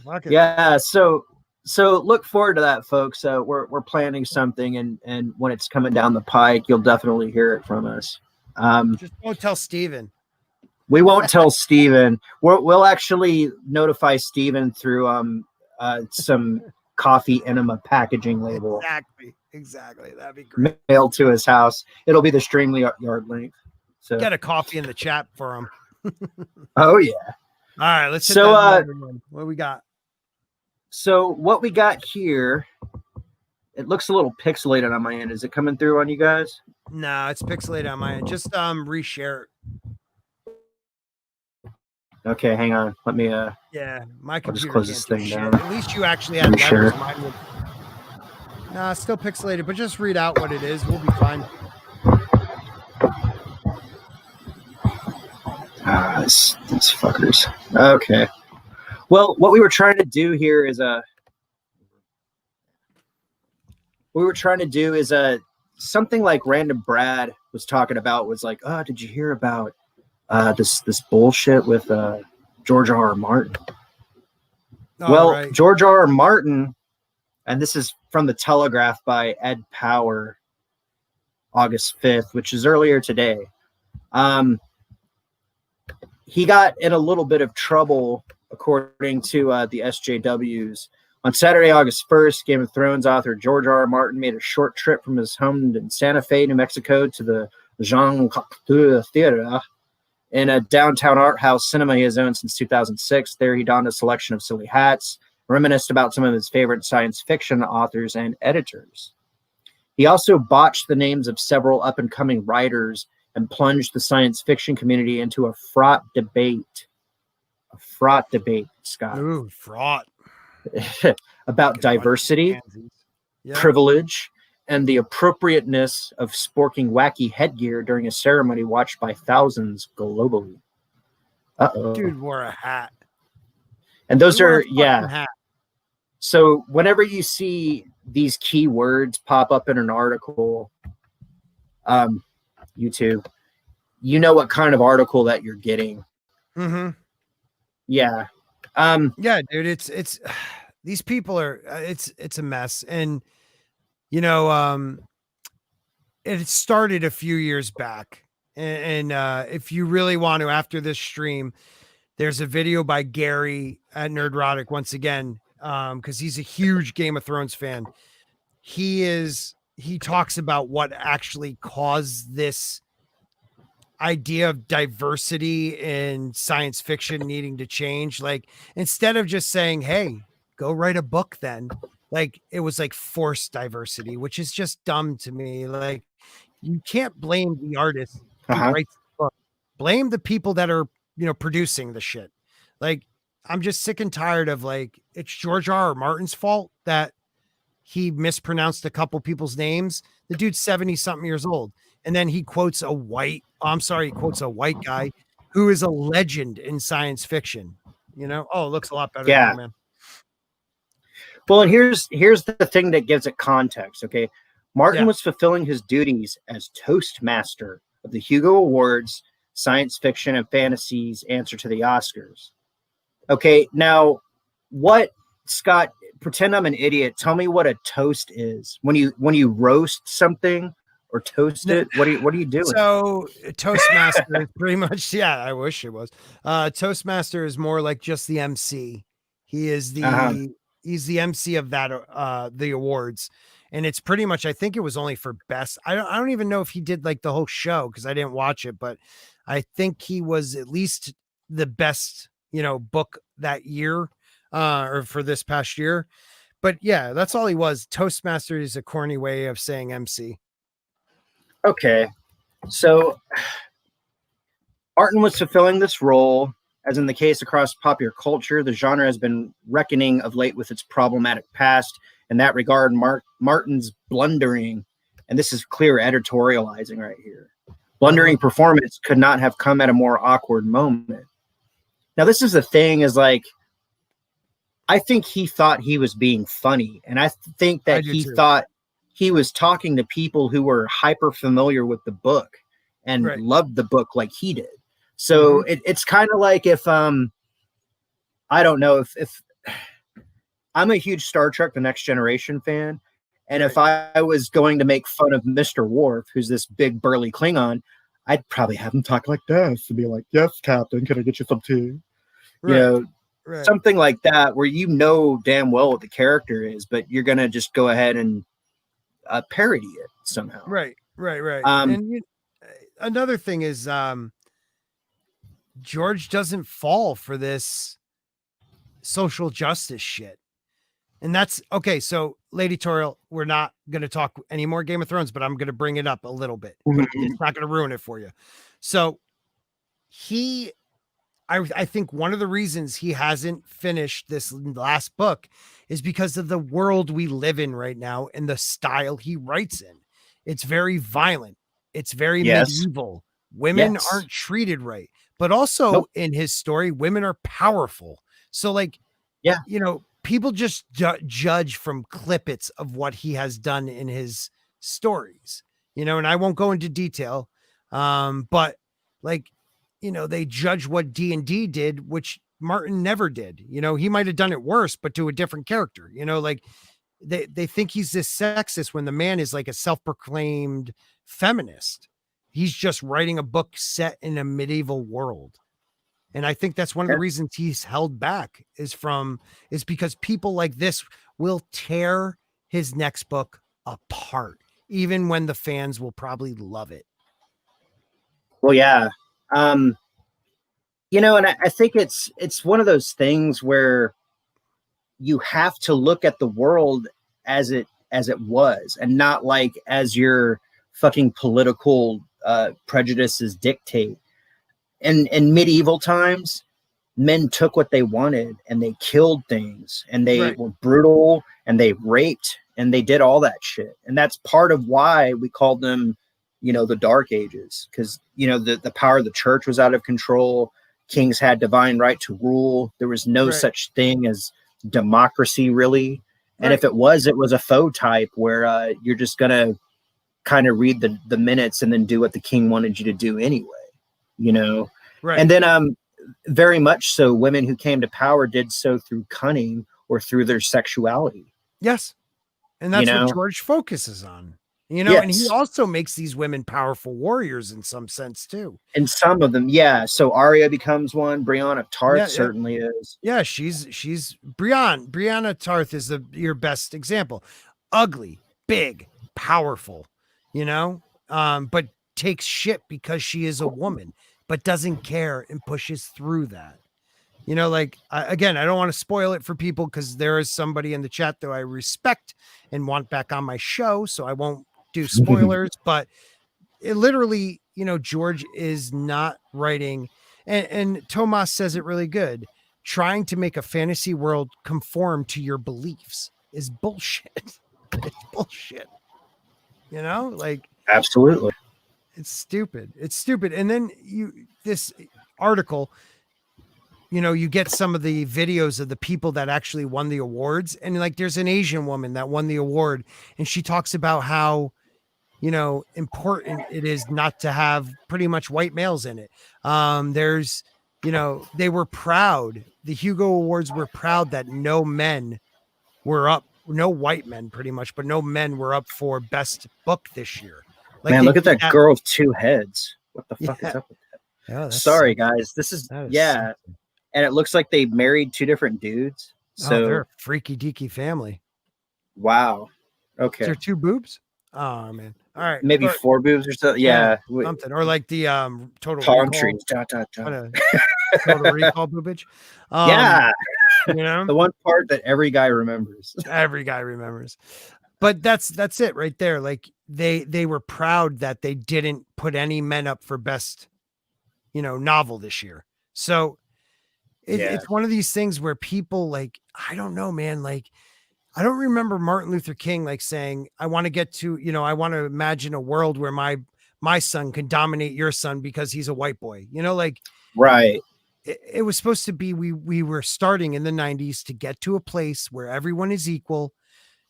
Fuck it. Yeah, so look forward to that, folks. We're planning something, and when it's coming down the pike, you'll definitely hear it from us. Just don't tell Steven. We won't tell Steven. We'll actually notify Steven through some coffee enema packaging label Exactly. That'd be great. mailed to his house. It'll be the StreamYard link. So Get a coffee in the chat for him. oh yeah. All right, let's hit So that. What we got? So what we got here, it looks a little pixelated on my end. Is it coming through on you guys? No, it's pixelated on my end. Just reshare it. Okay, hang on. Let me Yeah, my I'll just computer close can't this do thing shit. down. At least you actually had Reshare. letters. Mine would. Nah, it's still pixelated, but just read out what it is. We'll be fine. These fuckers. Okay. Well, what we were trying to do here is something like Random Brad was talking about was like, oh, did you hear about this bullshit with George R.R. Martin? Well, right. George R.R. Martin, and this is from the Telegraph by Ed Power, August 5th, which is earlier today. He got in a little bit of trouble, according to the SJWs. On Saturday, August 1st, Game of Thrones author George R.R. Martin made a short trip from his home in Santa Fe, New Mexico, to the Jean Cocteau Theater in a downtown art house cinema he has owned since 2006. There, he donned a selection of silly hats, reminisced about some of his favorite science fiction authors and editors. He also botched the names of several up-and-coming writers and plunged the science fiction community into a fraught debate. A fraught debate, Scott. Ooh, fraught. About diversity, privilege, and the appropriateness of sporking wacky headgear during a ceremony watched by thousands globally. Uh-oh. Dude wore a hat. And those are, yeah. Hat. So whenever you see these keywords pop up in an article, you two, you know what kind of article that you're getting. Yeah. Yeah, dude, it's these people are it's a mess. And you know, it started a few years back. And if you really want to, after this stream, there's a video by Gary at Nerdrotic once again, because he's a huge Game of Thrones fan. He talks about what actually caused this idea of diversity in science fiction needing to change. Like, instead of just saying, hey, go write a book, then, like, it was like forced diversity, which is just dumb to me. Like, you can't blame the artist who writes the book. Blame the people that are, you know, producing the shit. Like, I'm just sick and tired of, like, it's George R.R. Martin's fault that he mispronounced a couple people's names. The dude's 70 something years old. And then he quotes a white guy who is a legend in science fiction. You know, oh, it looks a lot better now, man. Well, and here's the thing that gives it context. Okay. Martin was fulfilling his duties as Toastmaster of the Hugo Awards, Science Fiction and Fantasies Answer to the Oscars. Okay. Now, what, Scott, pretend I'm an idiot. Tell me what a toast is. When you roast something or toast it, what are you doing? So Toastmaster is pretty much, I wish it was. Toastmaster is more like just the MC. He is he's the MC of that the awards. And it's pretty much, I think it was only for best. I don't even know if he did like the whole show because I didn't watch it, but I think he was at least the best, you know, book that year, or for this past year. But yeah, that's all he was. Toastmaster is a corny way of saying MC. Okay. So Martin was fulfilling this role. As in the case across popular culture, the genre has been reckoning of late with its problematic past. In that regard, Martin's blundering, and this is clear editorializing right here, blundering performance could not have come at a more awkward moment. Now, this is the thing, is like, I think he thought he was being funny, and I think that he thought he was talking to people who were hyper familiar with the book and loved the book like he did. So it's kind of like if I don't know, if I'm a huge Star Trek: The Next Generation fan, and if I was going to make fun of Mr. Worf, who's this big burly Klingon, I'd probably have him talk like this and be like, "Yes, Captain, can I get you some tea?" You know, something like that, where you know damn well what the character is, but you're gonna just go ahead and parody it somehow. Right. And another thing is, George doesn't fall for this social justice shit. And that's okay. So, Lady Toriel, we're not going to talk any more Game of Thrones, but I'm going to bring it up a little bit. But it's not going to ruin it for you. So I think one of the reasons he hasn't finished this last book is because of the world we live in right now and the style he writes in. It's very violent. It's very medieval. Women aren't treated right. But also in his story, women are powerful. So, like, you know, people just judge from clippets of what he has done in his stories, you know, and I won't go into detail. But like, you know, they judge what D&D did, which Martin never did. You know, he might have done it worse, but to a different character, you know, like they think he's this sexist when the man is like a self-proclaimed feminist. He's just writing a book set in a medieval world. And I think that's one of the reasons he's held back is because people like this will tear his next book apart, even when the fans will probably love it. Well, yeah. You know, and I think it's one of those things where you have to look at the world as it was, and not like as your fucking political prejudices dictate. In medieval times, men took what they wanted and they killed things, and they were brutal, and they raped, and they did all that shit. And that's part of why we called them, you know, the Dark Ages, because, you know, the power of the church was out of control. Kings had divine right to rule. There was no such thing as democracy, really. And if it was a faux type where you're just gonna kind of read the minutes and then do what the king wanted you to do anyway, you know. Right. And then very much so, women who came to power did so through cunning or through their sexuality. Yes. And that's what George focuses on, you know, and he also makes these women powerful warriors in some sense too. And some of them, yeah. So Arya becomes one. Brienne of Tarth certainly is. Yeah, she's Brienne of Tarth is your best example. Ugly, big, powerful, you know, but takes shit because she is a woman, but doesn't care and pushes through that. You know, like, again, I don't want to spoil it for people because there is somebody in the chat that I respect and want back on my show, so I won't do spoilers, but it literally, you know, George is not writing, and Tomas says it really good. Trying to make a fantasy world conform to your beliefs is bullshit. It's bullshit. You know, like, absolutely. It's stupid. It's stupid. And then this article, you know, you get some of the videos of the people that actually won the awards. And like, there's an Asian woman that won the award, and she talks about how, you know, important it is not to have pretty much white males in it. There's, you know, they were proud. The Hugo Awards were proud that no men were up, no white men pretty much, but no men were up for best book this year. Like, man, look at that girl with two heads. What the fuck is up with that? Oh, sorry, guys. This is yeah. Something. And it looks like they married two different dudes. So they're a freaky deaky family. Wow. Okay. Is there two boobs? Oh man. All right. Maybe four boobs or so. Yeah. Something. Or like the total palm recall. Trees. Total recall boobage. Yeah. You know, the one part that every guy remembers. Every guy remembers. But that's it right there. Like they were proud that they didn't put any men up for best, you know, novel this year. So it's one of these things where people, like, I don't know, man. Like, I don't remember Martin Luther King like saying, I want to get to, you know, I want to imagine a world where my son can dominate your son because he's a white boy, you know, like, right. It was supposed to be, we were starting in the 90s to get to a place where everyone is equal,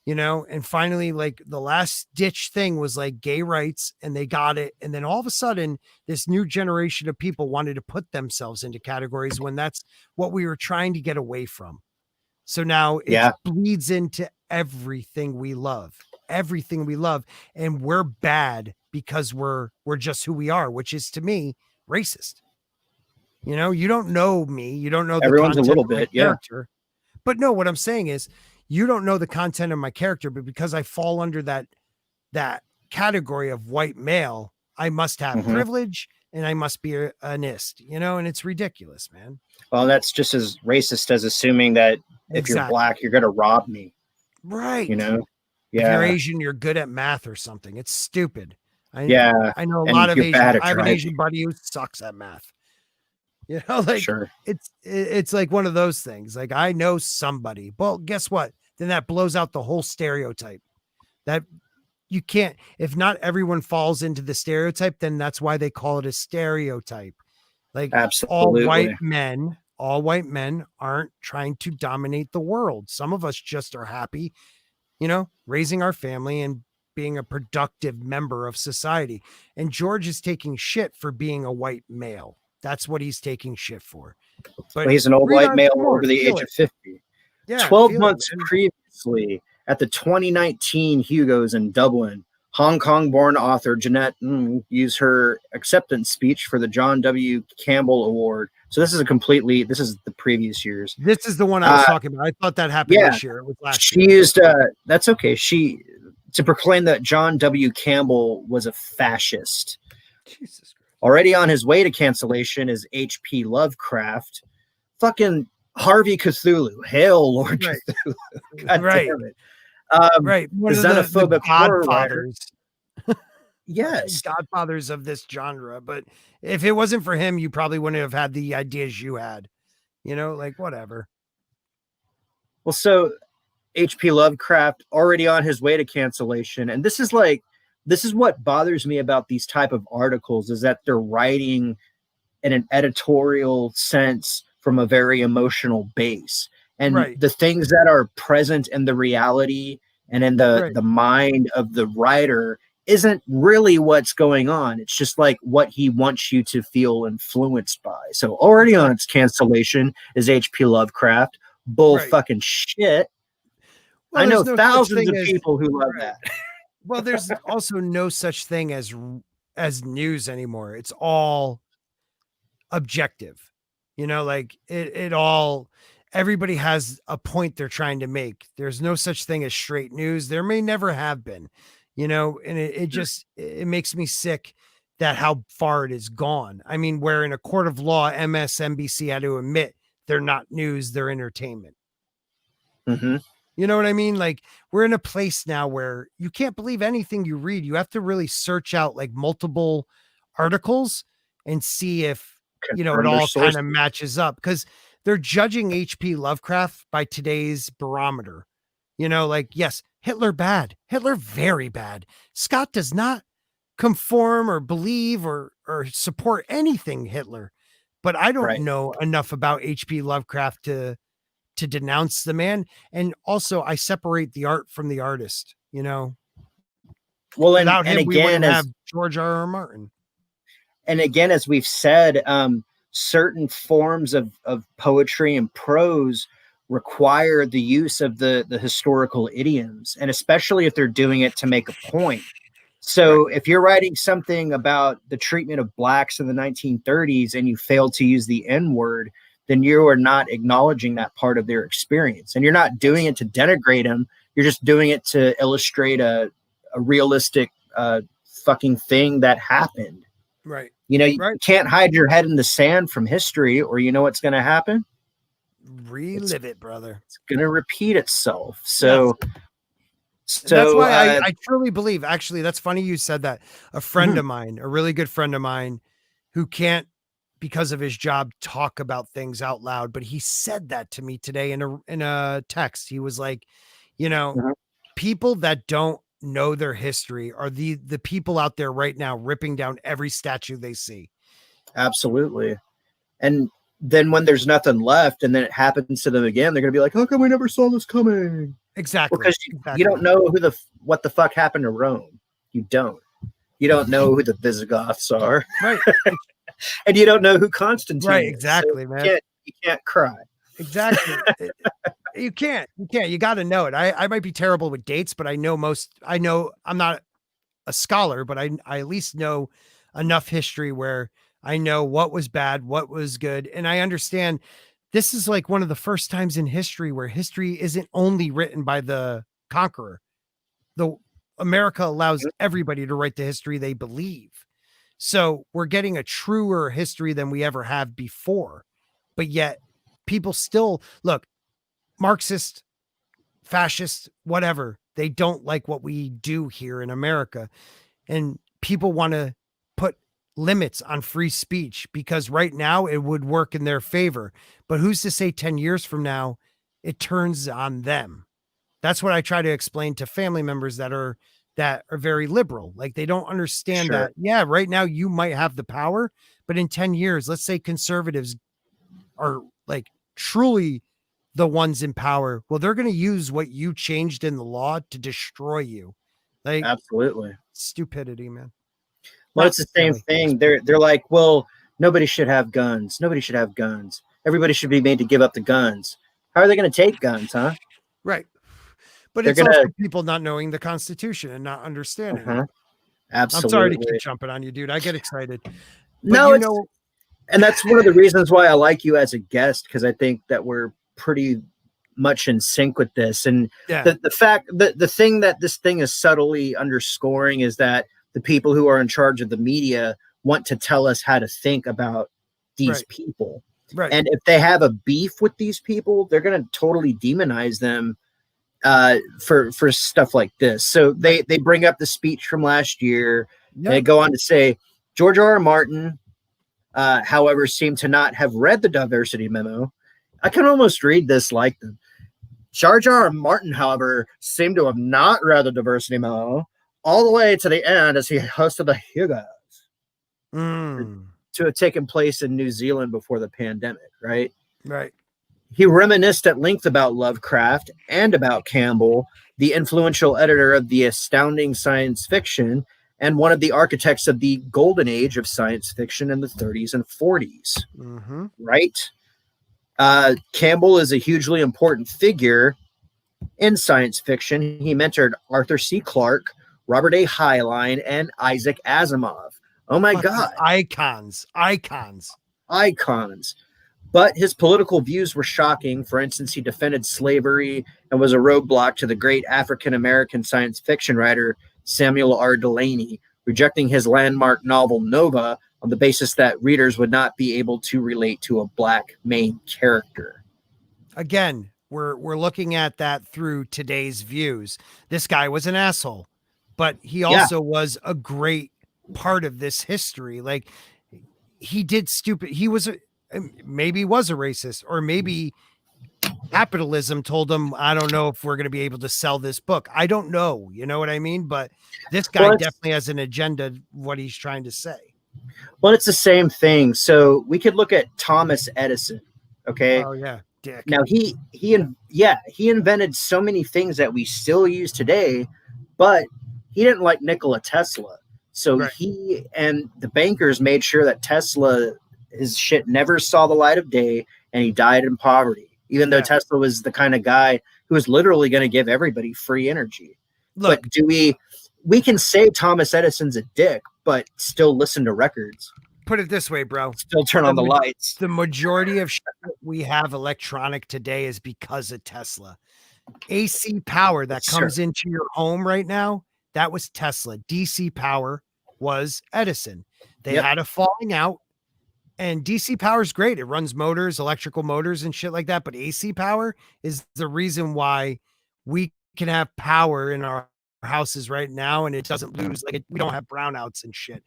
you know, and finally, like, the last ditch thing was like gay rights, and they got it. And then all of a sudden, this new generation of people wanted to put themselves into categories when that's what we were trying to get away from. So now it bleeds into everything we love. And we're bad because we're just who we are, which is, to me, racist. You know, you don't know me. You don't know everyone's a little bit, character. But no, what I'm saying is, you don't know the content of my character, but because I fall under that category of white male, I must have privilege and I must be an ist, you know, and it's ridiculous, man. Well, that's just as racist as assuming that if you're black, you're going to rob me. Right. You know? Yeah. If you're Asian, you're good at math or something. It's stupid. I know a lot of Asian. I have an Asian buddy who sucks at math. You know, like, it's like one of those things. Like, I know somebody. Well, guess what? Then that blows out the whole stereotype. That you can't, if not everyone falls into the stereotype, then that's why they call it a stereotype. Like, absolutely. all white men aren't trying to dominate the world. Some of us just are happy, you know, raising our family and being a productive member of society. And George is taking shit for being a white male. That's what he's taking shit for. But he's an old white male over the age of 50. Yeah, 12 months previously, at the 2019 Hugos in Dublin, Hong Kong-born author Jeanette used her acceptance speech for the John W. Campbell Award. So this is the previous year's. This is the one I was talking about. I thought that happened this year. It was last year. She used, that's okay. To proclaim that John W. Campbell was a fascist. Jesus Christ. Already on his way to cancellation is H.P. Lovecraft. Fucking Harvey Cthulhu. Hail Lord Cthulhu. God damn it. Right. One the xenophobic godfathers. Yes. Godfathers of this genre. But if it wasn't for him, you probably wouldn't have had the ideas you had. You know, like, whatever. Well, so H.P. Lovecraft already on his way to cancellation. And this is what bothers me about these type of articles, is that they're writing in an editorial sense from a very emotional base. and Right. the things that are present in the reality and in the mind of the writer isn't really what's going on. It's just like what he wants you to feel influenced by. So already on its cancellation is HP Lovecraft. Bull fucking shit. Well, I know there's no such thousands thing of as people who love that. well, there's also no such thing as news anymore. It's all objective. You know, like it all everybody has a point they're trying to make. There's no such thing as straight news. There may never have been, you know, and it just it makes me sick that how far it is gone. I mean, where in a court of law, MSNBC had to admit they're not news, they're entertainment. Mm-hmm. You know what I mean? Like we're in a place now where you can't believe anything you read. You have to really search out like multiple articles and see if, you know, it Confirm their all kind sources. of matches up because they're judging HP Lovecraft by today's barometer. You know, like, yes, Hitler bad, Hitler very bad. Scott does not conform or believe or support anything Hitler. But I don't Right. know enough about HP Lovecraft to denounce the man. And also I separate the art from the artist, you know. Well, Without and him, we again, wouldn't have George R. R. Martin. as we've said, certain forms of poetry and prose require the use of the historical idioms, and especially if they're doing it to make a point. So if you're writing something about the treatment of blacks in the 1930s and you fail to use the N word, then you are not acknowledging that part of their experience. And you're not doing it to denigrate them. You're just doing it to illustrate a realistic fucking thing that happened. Right. You know, you can't hide your head in the sand from history, or you know what's going to happen? Relive it, brother. It's going to repeat itself. So, that's why I truly believe, actually, that's funny you said that. A friend of mine, a really good friend of mine who can't, because of his job, talk about things out loud, but he said that to me today in a text. He was like, you know, people that don't know their history are the people out there right now ripping down every statue they see. Absolutely. And then when there's nothing left and then it happens to them again, they're going to be like, how come we never saw this coming? Exactly. Because you don't know what the fuck happened to Rome. You don't know who the Visigoths are. Right. And you don't know who Constantine is. Exactly, man. You can't cry. Exactly. You can't. You got to know it. I might be terrible with dates, but I know I'm not a scholar, but I at least know enough history where I know what was bad, what was good. And I understand this is like one of the first times in history where history isn't only written by the conqueror. America allows everybody to write the history they believe. So we're getting a truer history than we ever have before. But yet people still look, Marxist, fascist, whatever. They don't like what we do here in America. And people want to put limits on free speech because right now it would work in their favor. But who's to say 10 years from now, it turns on them? That's what I try to explain to family members that are very liberal. Like they don't understand that. Yeah, right now you might have the power, but in 10 years, let's say conservatives are like truly the ones in power. Well, they're going to use what you changed in the law to destroy you. Like absolutely stupidity, man. Well, it's the same thing. They're like, well, nobody should have guns. Nobody should have guns. Everybody should be made to give up the guns. How are they going to take guns, huh? Right. But it's also people not knowing the Constitution and not understanding it. Absolutely. I'm sorry to keep jumping on you, dude. I get excited. But no, and that's one of the reasons why I like you as a guest, because I think that we're pretty much in sync with this. And the fact that the thing that this thing is subtly underscoring is that the people who are in charge of the media want to tell us how to think about these people. Right. And if they have a beef with these people, they're going to totally demonize them for stuff like this. So they bring up the speech from last year. They go on to say George R. R. Martin, however, seemed to not have read the diversity memo. I can almost read this like them. George R. R. Martin, however, seemed to have not read the diversity memo all the way to the end as he hosted the Hugo's to have taken place in New Zealand before the pandemic, right? Right. He reminisced at length about Lovecraft and about Campbell, the influential editor of the astounding science fiction and one of the architects of the golden age of science fiction in the 30s and 40s. Mm-hmm. Right? Campbell is a hugely important figure in science fiction. He mentored Arthur C. Clarke, Robert A. Heinlein, and Isaac Asimov. Oh my God. Icons. But his political views were shocking. For instance, he defended slavery and was a roadblock to the great African-American science fiction writer Samuel R. Delany, rejecting his landmark novel Nova on the basis that readers would not be able to relate to a black main character. Again, we're looking at that through today's views. This guy was an asshole, but he also was a great part of this history. Like, he did stupid. He was maybe was a racist, or maybe capitalism told him, I don't know if we're going to be able to sell this book. I don't know. You know what I mean? But this guy definitely has an agenda, what he's trying to say. Well, it's the same thing. So we could look at Thomas Edison. Okay. Oh yeah. Dick. Now he invented so many things that we still use today, but he didn't like Nikola Tesla. So he and the bankers made sure that his shit never saw the light of day, and he died in poverty, even though Tesla was the kind of guy who was literally going to give everybody free energy. Look, but we can say Thomas Edison's a dick, but still listen to records. Put it this way, bro. Still turn on the lights. The majority of shit we have electronic today is because of Tesla. AC power that comes into your home right now, that was Tesla. DC power was Edison. They had a falling out. And DC power is great. It runs motors, electrical motors and shit like that. But AC power is the reason why we can have power in our houses right now. And it doesn't lose. Like, we don't have brownouts and shit.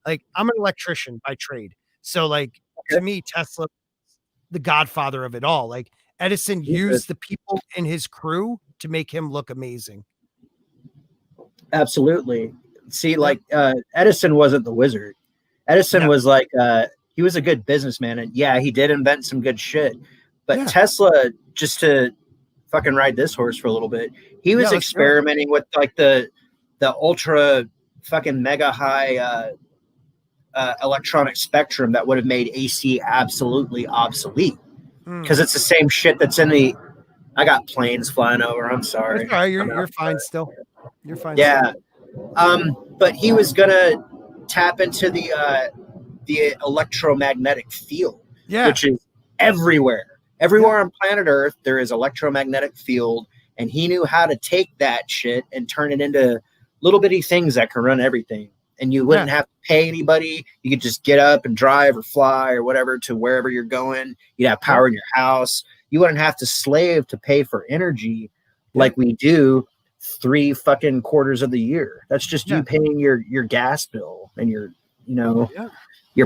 Like, I'm an electrician by trade. So, like, to me, Tesla, the godfather of it all. Like, Edison used the people in his crew to make him look amazing. Absolutely. See, like, Edison wasn't the wizard. Edison was like, he was a good businessman, and he did invent some good shit. But Tesla, just to fucking ride this horse for a little bit, he was experimenting with like the ultra fucking mega high electronic spectrum that would have made AC absolutely obsolete, because it's the same shit that's in the. I got planes flying over. I'm sorry. All right, you're fine still. You're fine. Yeah, but he was gonna tap into the electromagnetic field, which is everywhere. Everywhere on planet Earth, there is electromagnetic field, and he knew how to take that shit and turn it into little bitty things that can run everything. And you wouldn't have to pay anybody. You could just get up and drive or fly or whatever to wherever you're going. You'd have power in your house. You wouldn't have to slave to pay for energy like we do 3 fucking quarters of the year. That's just you paying your gas bill and your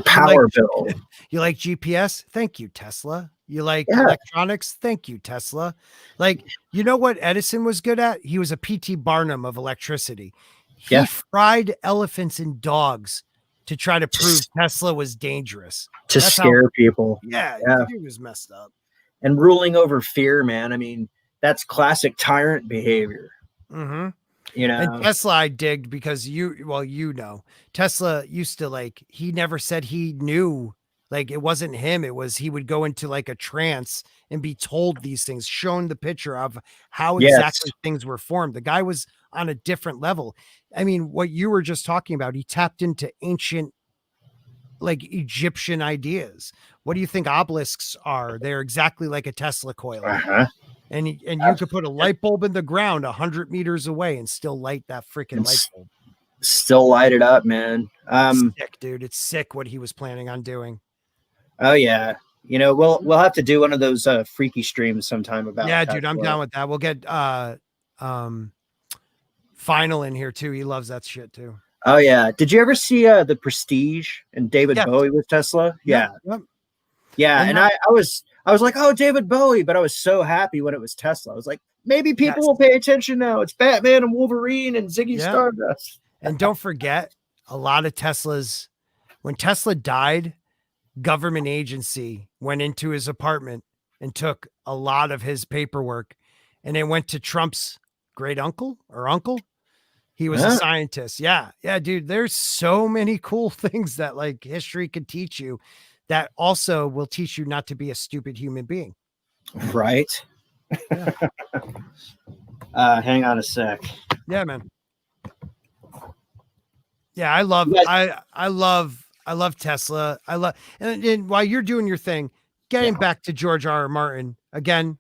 power bill. You like GPS? Thank you, Tesla. You like electronics? Thank you, Tesla. Like, you know what Edison was good at? He was a P.T. Barnum of electricity. He fried elephants and dogs to try to prove Tesla was dangerous. To scare people. Yeah, he was messed up. And ruling over fear, man. I mean, that's classic tyrant behavior. Mm-hmm. You know, and Tesla I digged because Tesla used to, like, he never said he knew, like, it wasn't him. It was, he would go into like a trance and be told these things, shown the picture of how exactly things were formed. The guy was on a different level. I mean, what you were just talking about, he tapped into ancient, like, Egyptian ideas. What do you think obelisks are? They're exactly like a Tesla coil. And you could put a light bulb in the ground 100 meters away and still light that freaking light bulb. Still light it up, man. Sick, dude. It's sick what he was planning on doing. Oh yeah. You know, we'll have to do one of those freaky streams sometime about. Yeah, dude, I'm down with that. We'll get Final in here too. He loves that shit too. Oh yeah. Did you ever see The Prestige and David Bowie with Tesla? Yeah. Yeah. And I was like, oh, David Bowie, but I was so happy when it was Tesla. I was like, maybe people will pay attention now. It's Batman and Wolverine and Ziggy Stardust. And don't forget, a lot of Teslas, when Tesla died, government agency went into his apartment and took a lot of his paperwork, and it went to Trump's great uncle or uncle. He was a scientist. Yeah. Yeah, dude. There's so many cool things that like history could teach you that also will teach you not to be a stupid human being. Right. Yeah. Hang on a sec. Yeah, man. Yeah, I love Tesla. And while you're doing your thing, getting back to George R. R. Martin again,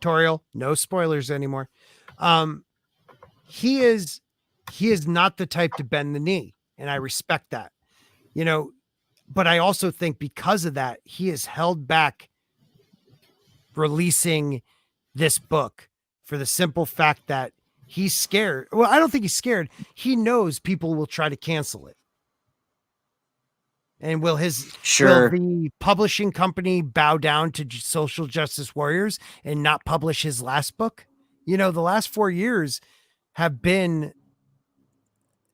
Toriel, no spoilers anymore. He is not the type to bend the knee, and I respect that. You know, but I also think because of that, he has held back releasing this book for the simple fact that he's scared. Well, I don't think he's scared. He knows people will try to cancel it. And will the publishing company bow down to social justice warriors and not publish his last book? You know, the last 4 years have been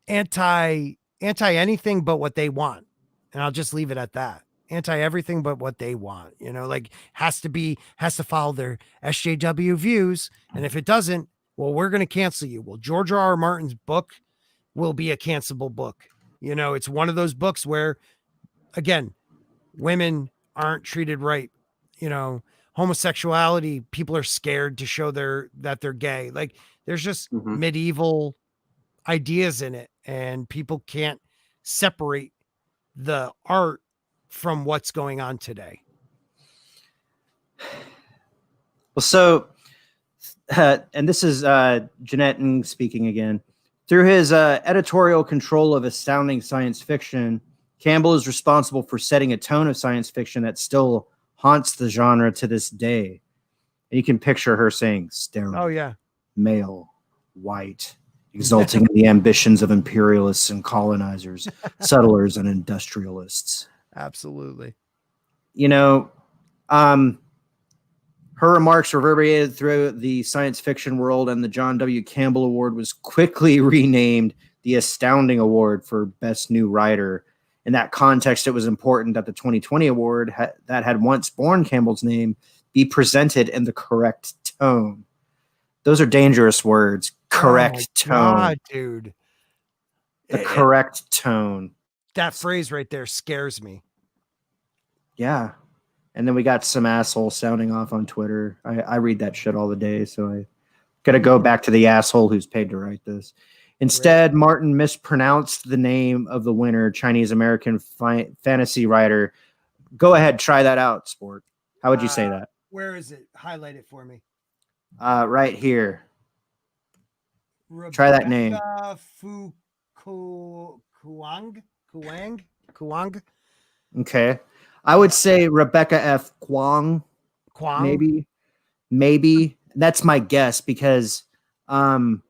anti anything but what they want. And I'll just leave it at that. Anti everything but what they want, you know, like has to follow their SJW views. And if it doesn't, well, we're going to cancel you. Well, George R. R. Martin's book will be a cancelable book. You know, it's one of those books where, again, women aren't treated right. You know, homosexuality, people are scared to show that they're gay. Like there's just medieval ideas in it, and people can't separate the art from what's going on today. Well, so, and this is Jeanette Ng speaking again. Through his editorial control of astounding science fiction, Campbell is responsible for setting a tone of science fiction that still haunts the genre to this day. And you can picture her saying, sterile, male, white, exulting in the ambitions of imperialists and colonizers, settlers and industrialists. Absolutely. You know, her remarks reverberated through the science fiction world, and the John W. Campbell Award was quickly renamed the Astounding Award for Best New Writer. In that context, it was important that the 2020 award that had once borne Campbell's name be presented in the correct tone. Those are dangerous words. Correct tone. God, dude. The correct tone. That phrase right there scares me. Yeah. And then we got some asshole sounding off on Twitter. I read that shit all the day, so I got to go back to the asshole who's paid to write this. Instead, Martin mispronounced the name of the winner, Chinese-American fantasy writer. Go ahead, try that out, Sport. How would you say that? Where is it? Highlight it for me. Right here. Try that name. Kuang. Okay. I would say Rebecca F. Kwong. Maybe. That's my guess because, well,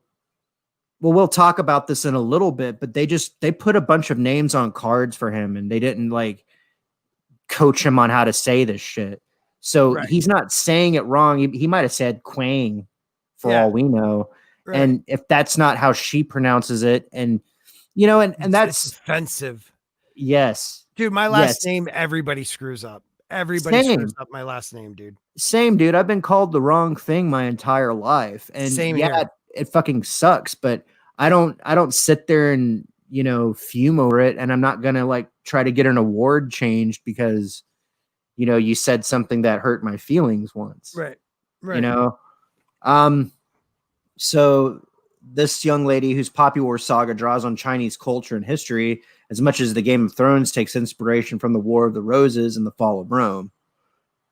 we'll talk about this in a little bit, but they put a bunch of names on cards for him and they didn't like coach him on how to say this shit. So he's not saying it wrong. He might have said Quang for all we know. Right. And if that's not how she pronounces it, and you know, and that's offensive. Yes. Dude, my last name, everybody screws up. Everybody screws up my last name, dude. Same, dude. I've been called the wrong thing my entire life. And here. It fucking sucks, but I don't sit there and, you know, fume over it. And I'm not going to like try to get an award changed because, you know, you said something that hurt my feelings once. Right. You know? So this young lady whose Poppy War saga draws on Chinese culture and history as much as the Game of Thrones takes inspiration from the War of the Roses and the Fall of Rome.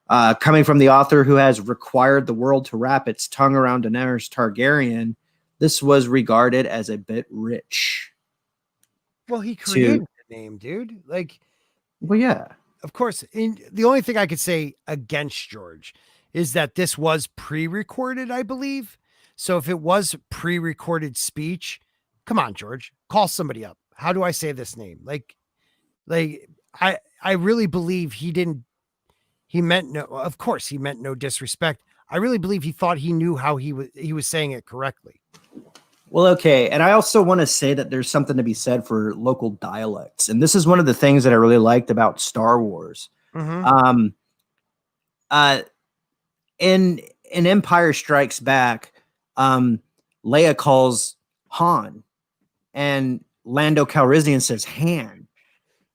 Coming from the author who has required the world to wrap its tongue around Daenerys Targaryen, this was regarded as a bit rich. Well, he created the name, dude. Like, well, yeah. Of course. The only thing I could say against George is that this was pre-recorded, I believe. So if it was pre-recorded speech, come on, George, call somebody up. How do I say this name? Like I really believe he meant no disrespect. I really believe he thought he knew how he was saying it correctly. Well, okay. And I also want to say that there's something to be said for local dialects. And this is one of the things that I really liked about Star Wars. in Empire Strikes Back, Leia calls Han, and Lando Calrissian says Han.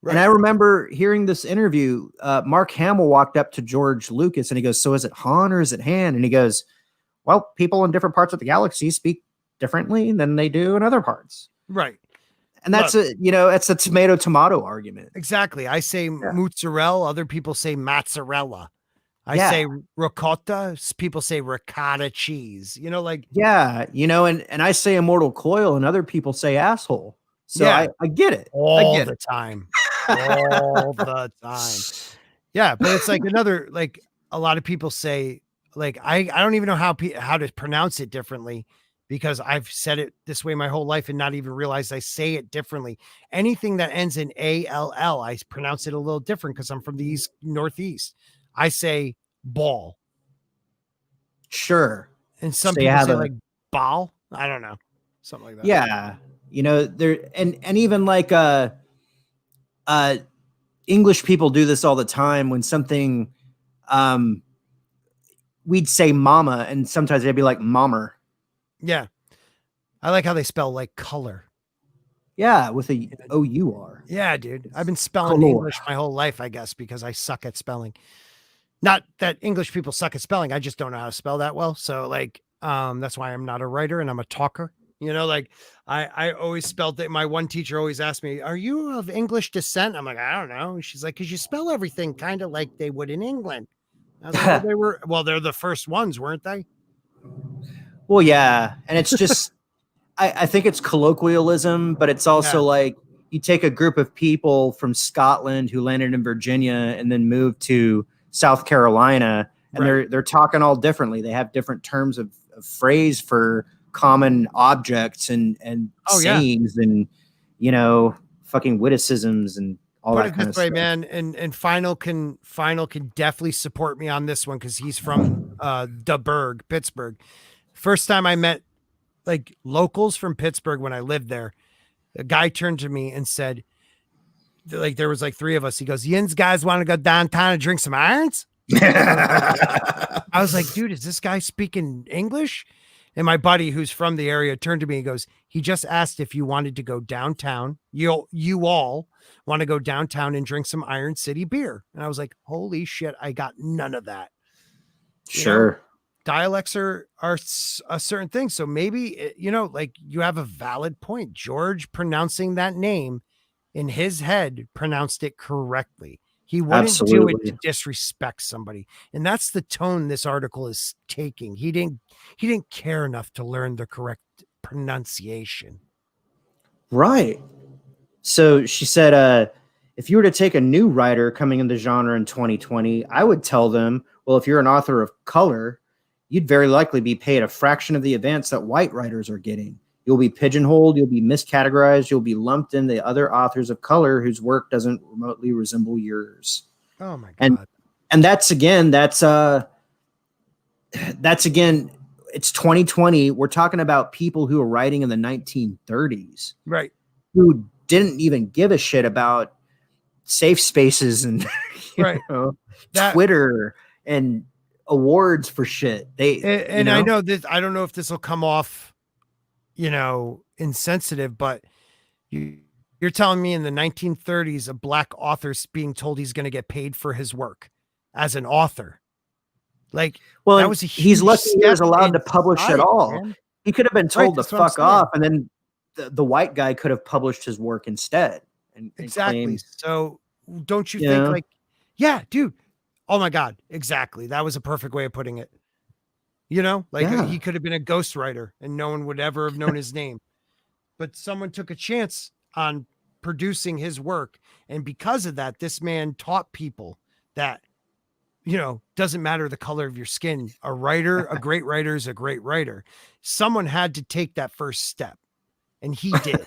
Right. And I remember hearing this interview. Mark Hamill walked up to George Lucas and he goes, "So is it Han or is it Han?" And he goes, "Well, people in different parts of the galaxy speak differently than they do in other parts." Right. And that's it's a tomato argument. Exactly. I say mozzarella. Other people say mozzarella. I say ricotta. People say ricotta cheese. You know, like and I say immortal coil, and other people say asshole. So I get it all the time, all the time. Yeah, but it's like like a lot of people say, like I don't even know how to pronounce it differently, because I've said it this way my whole life and not even realized I say it differently. Anything that ends in ALL, I pronounce it a little different because I'm from the Northeast. I say ball. Sure. And some people say like ball. I don't know. Something like that. Yeah. There and even like English people do this all the time when something we'd say mama and sometimes they'd be like mommer. Yeah. I like how they spell like color. Yeah, with a O-U-R. Yeah, dude. I've been spelling English my whole life, I guess, because I suck at spelling. Not that English people suck at spelling. I just don't know how to spell that well. So like, that's why I'm not a writer and I'm a talker. Like I always spelled it. My one teacher always asked me, "Are you of English descent?" I'm like, "I don't know." She's like, "'Cause you spell everything kind of like they would in England." I was like, they're the first ones, weren't they? Well, yeah. And it's just, I think it's colloquialism, but it's also like you take a group of people from Scotland who landed in Virginia and then moved to South Carolina, and they're talking all differently. They have different terms of phrase for common objects and sayings and fucking witticisms and all that kind of stuff. Man, and Final can definitely support me on this one because he's from Pittsburgh. First time I met like locals from Pittsburgh when I lived there, a guy turned to me and said, like there was like three of us. He goes, "Yins guys want to go downtown and drink some irons?" I was like, "Dude, is this guy speaking English?" And my buddy who's from the area turned to me and goes, "He just asked if you wanted to go downtown. You all want to go downtown and drink some Iron City beer." And I was like, "Holy shit, I got none of that." Sure. Dialects are a certain thing. So maybe, like you have a valid point. George pronouncing that name in his head pronounced it correctly. He wouldn't do it to disrespect somebody. And that's the tone this article is taking. He didn't care enough to learn the correct pronunciation. Right. So she said, if you were to take a new writer coming in the genre in 2020, I would tell them, well, if you're an author of color, you'd very likely be paid a fraction of the advance that white writers are getting. You'll be pigeonholed, you'll be miscategorized, you'll be lumped in the other authors of color whose work doesn't remotely resemble yours. Oh my God. And that's again, it's 2020. We're talking about people who are writing in the 1930s. Right. Who didn't even give a shit about safe spaces and Twitter and awards for shit. I know this. I don't know if this will come off, insensitive, but you're telling me in the 1930s, a black author's being told he's going to get paid for his work as an author. Like, well, that was he's lucky he was allowed to publish at all. Man. He could have been told to fuck off, and then the white guy could have published his work instead. And exactly. Claimed, so don't you think like, yeah, dude. Oh my God. Exactly. That was a perfect way of putting it. He could have been a ghostwriter and no one would ever have known his name, but someone took a chance on producing his work. And because of that, this man taught people that, doesn't matter the color of your skin. A great writer is a great writer. Someone had to take that first step and he did,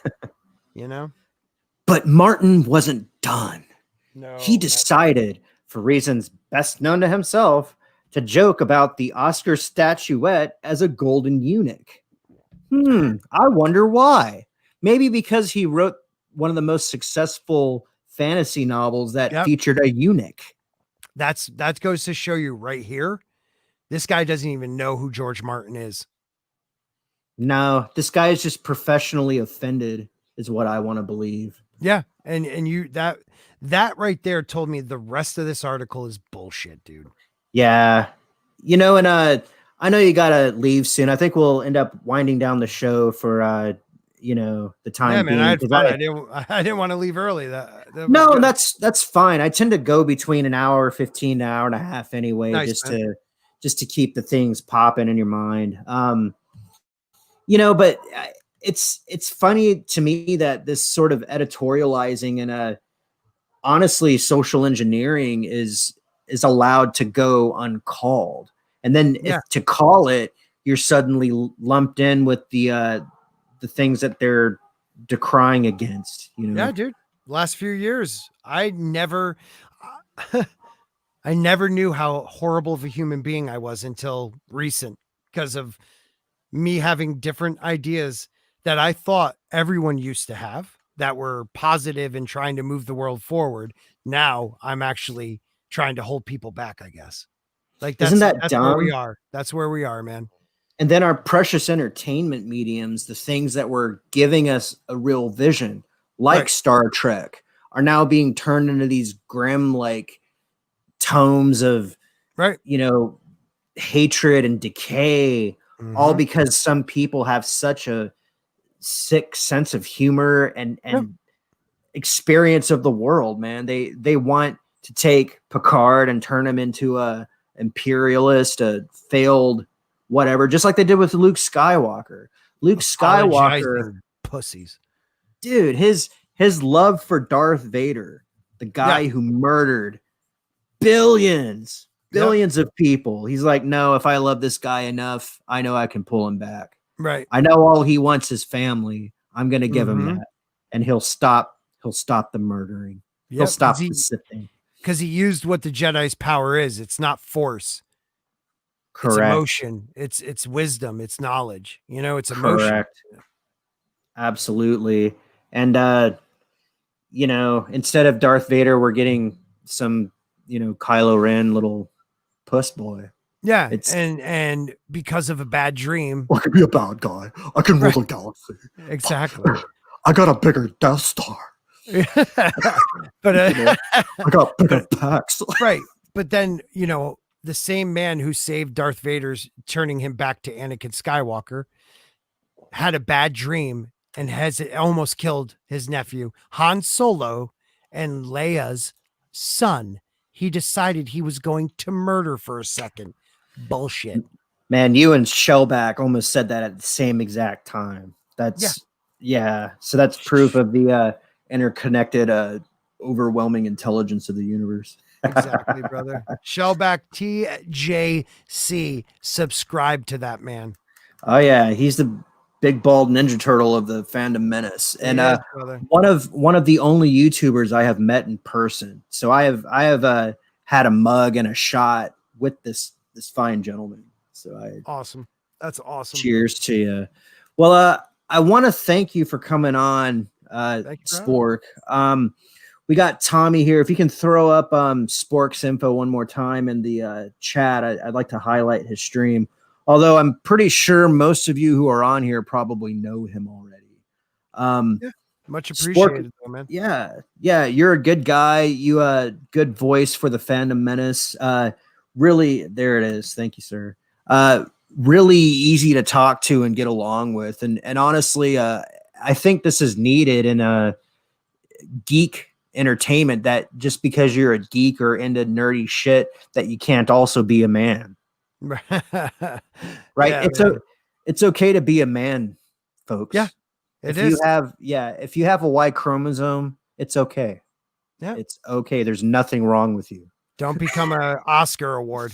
But Martin wasn't done. No, he decided, for reasons best known to himself, to joke about the Oscar statuette as a golden eunuch. I wonder why. Maybe because he wrote one of the most successful fantasy novels that featured a eunuch. That goes to show you right here. This guy doesn't even know who George Martin is. No, this guy is just professionally offended, is what I want to believe. Yeah. And you that right there told me the rest of this article is bullshit, dude. Yeah. And I know you gotta leave soon. I think we'll end up winding down the show for the time Yeah, man, being. I had fun. I didn't want to leave early. That was No, good. that's fine. I tend to go between an hour 15, an hour and a half anyway, Nice, just to keep the things popping in your mind. But it's funny to me that this sort of editorializing and honestly social engineering is allowed to go uncalled, and then if to call it, you're suddenly lumped in with the things that they're decrying against. Yeah, dude. Last few years, I never knew how horrible of a human being I was until recent, because of me having different ideas that I thought everyone used to have that were positive and trying to move the world forward. Now I'm actually trying to hold people back, I guess. Like that's dumb? where we are. That's where we are, man. And then our precious entertainment mediums, the things that were giving us a real vision, like Star Trek, are now being turned into these grim, like, tomes of, hatred and decay, all because some people have such a sick sense of humor and experience of the world, man. They want to take Picard and turn him into a imperialist, a failed whatever, just like they did with Luke Skywalker. Luke Skywalker, pussies, dude. His love for Darth Vader, the guy who murdered billions of people. He's like, no, if I love this guy enough, I know I can pull him back. Right. I know all he wants is family. I'm going to give him that, and he'll stop the murdering. He'll stop the sifting. Because he used what the Jedi's power is. It's not force. Correct. It's emotion. It's wisdom. It's knowledge. It's emotion. Correct. Absolutely. And instead of Darth Vader, we're getting some, Kylo Ren, little puss boy. Yeah, and because of a bad dream, I can be a bad guy. I can rule the galaxy. Exactly. I got a bigger Death Star. But I got bigger packs. Right. But then, the same man who saved Darth Vader's, turning him back to Anakin Skywalker, had a bad dream and has almost killed his nephew, Han Solo, and Leia's son. He decided he was going to murder for a second. Bullshit. Man, you and Shellback almost said that at the same exact time. That's so that's proof of the interconnected overwhelming intelligence of the universe. Exactly, brother. Shellback TJC, subscribe to that man. Oh yeah, he's the big bald Ninja Turtle of the fandom menace, and one of the only YouTubers I have met in person. So I have had a mug and a shot with this fine gentleman. So awesome. That's awesome. Cheers to you. Well, I want to thank you for coming on, Spork. We got Tommy here. If you can throw up Spork's info one more time in the chat, I'd like to highlight his stream. Although I'm pretty sure most of you who are on here probably know him already. Much appreciated, though, man. Yeah, you're a good guy. You good voice for the fandom menace. Really, there it is. Thank you, sir. Really easy to talk to and get along with, and honestly, I think this is needed in a geek entertainment. That just because you're a geek or into nerdy shit, that you can't also be a man. Right? It's okay to be a man, folks. Yeah, if you have a Y chromosome, it's okay. Yeah, it's okay. There's nothing wrong with you. Don't become an Oscar award.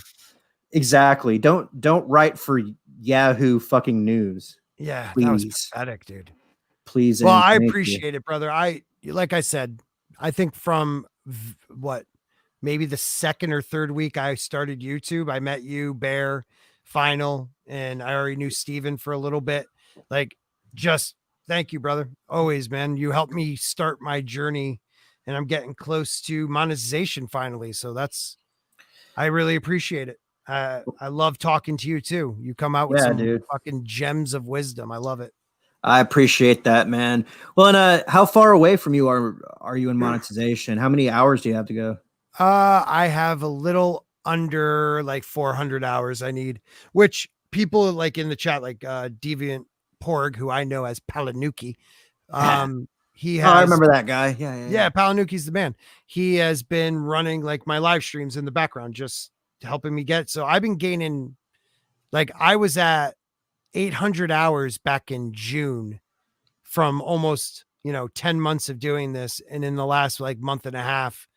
Exactly. Don't write for Yahoo fucking News. Yeah, please. That was pathetic, dude. Please. Well, I appreciate it, brother. Like I said, I think from maybe the second or third week I started YouTube, I met you, Bear, Final, and I already knew Steven for a little bit. Like, just thank you, brother. Always, man. You helped me start my journey, and I'm getting close to monetization finally. So I really appreciate it. I love talking to you too. You come out with some dude. fucking gems of wisdom. I love it. I appreciate that, man. Well, and how far away from you are you in monetization? How many hours do you have to go? I have a little under like 400 hours I need, which people like in the chat, like Deviant Porg, who I know as Palanuki. He has, I remember that guy. Yeah. Palanuki's the man. He has been running like my live streams in the background, just helping me get. So I've been gaining, like I was at 800 hours back in June from almost, 10 months of doing this. And in the last like month and a half,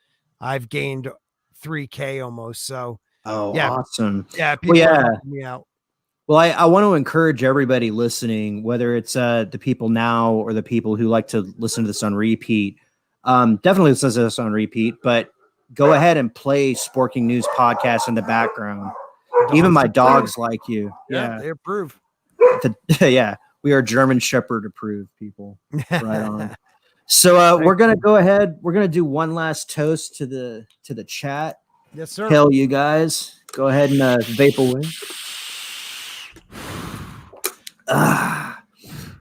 I've gained 3K almost. So awesome. Yeah. People Well, are helping me out. Well, I want to encourage everybody listening, whether it's the people now or the people who like to listen to this on repeat. Definitely listen to this on repeat, but go ahead and play Sporking News podcast in the background. Even my dogs like you. Yeah, they approve. Yeah, we are German Shepherd approved people. Right on. So we're gonna go ahead. We're gonna do one last toast to the chat. Yes, sir. Hell, you guys, go ahead and vape away.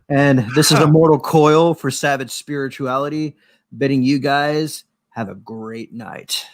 And this is Immortal Coil for Savage Spirituality, bidding you guys have a great night.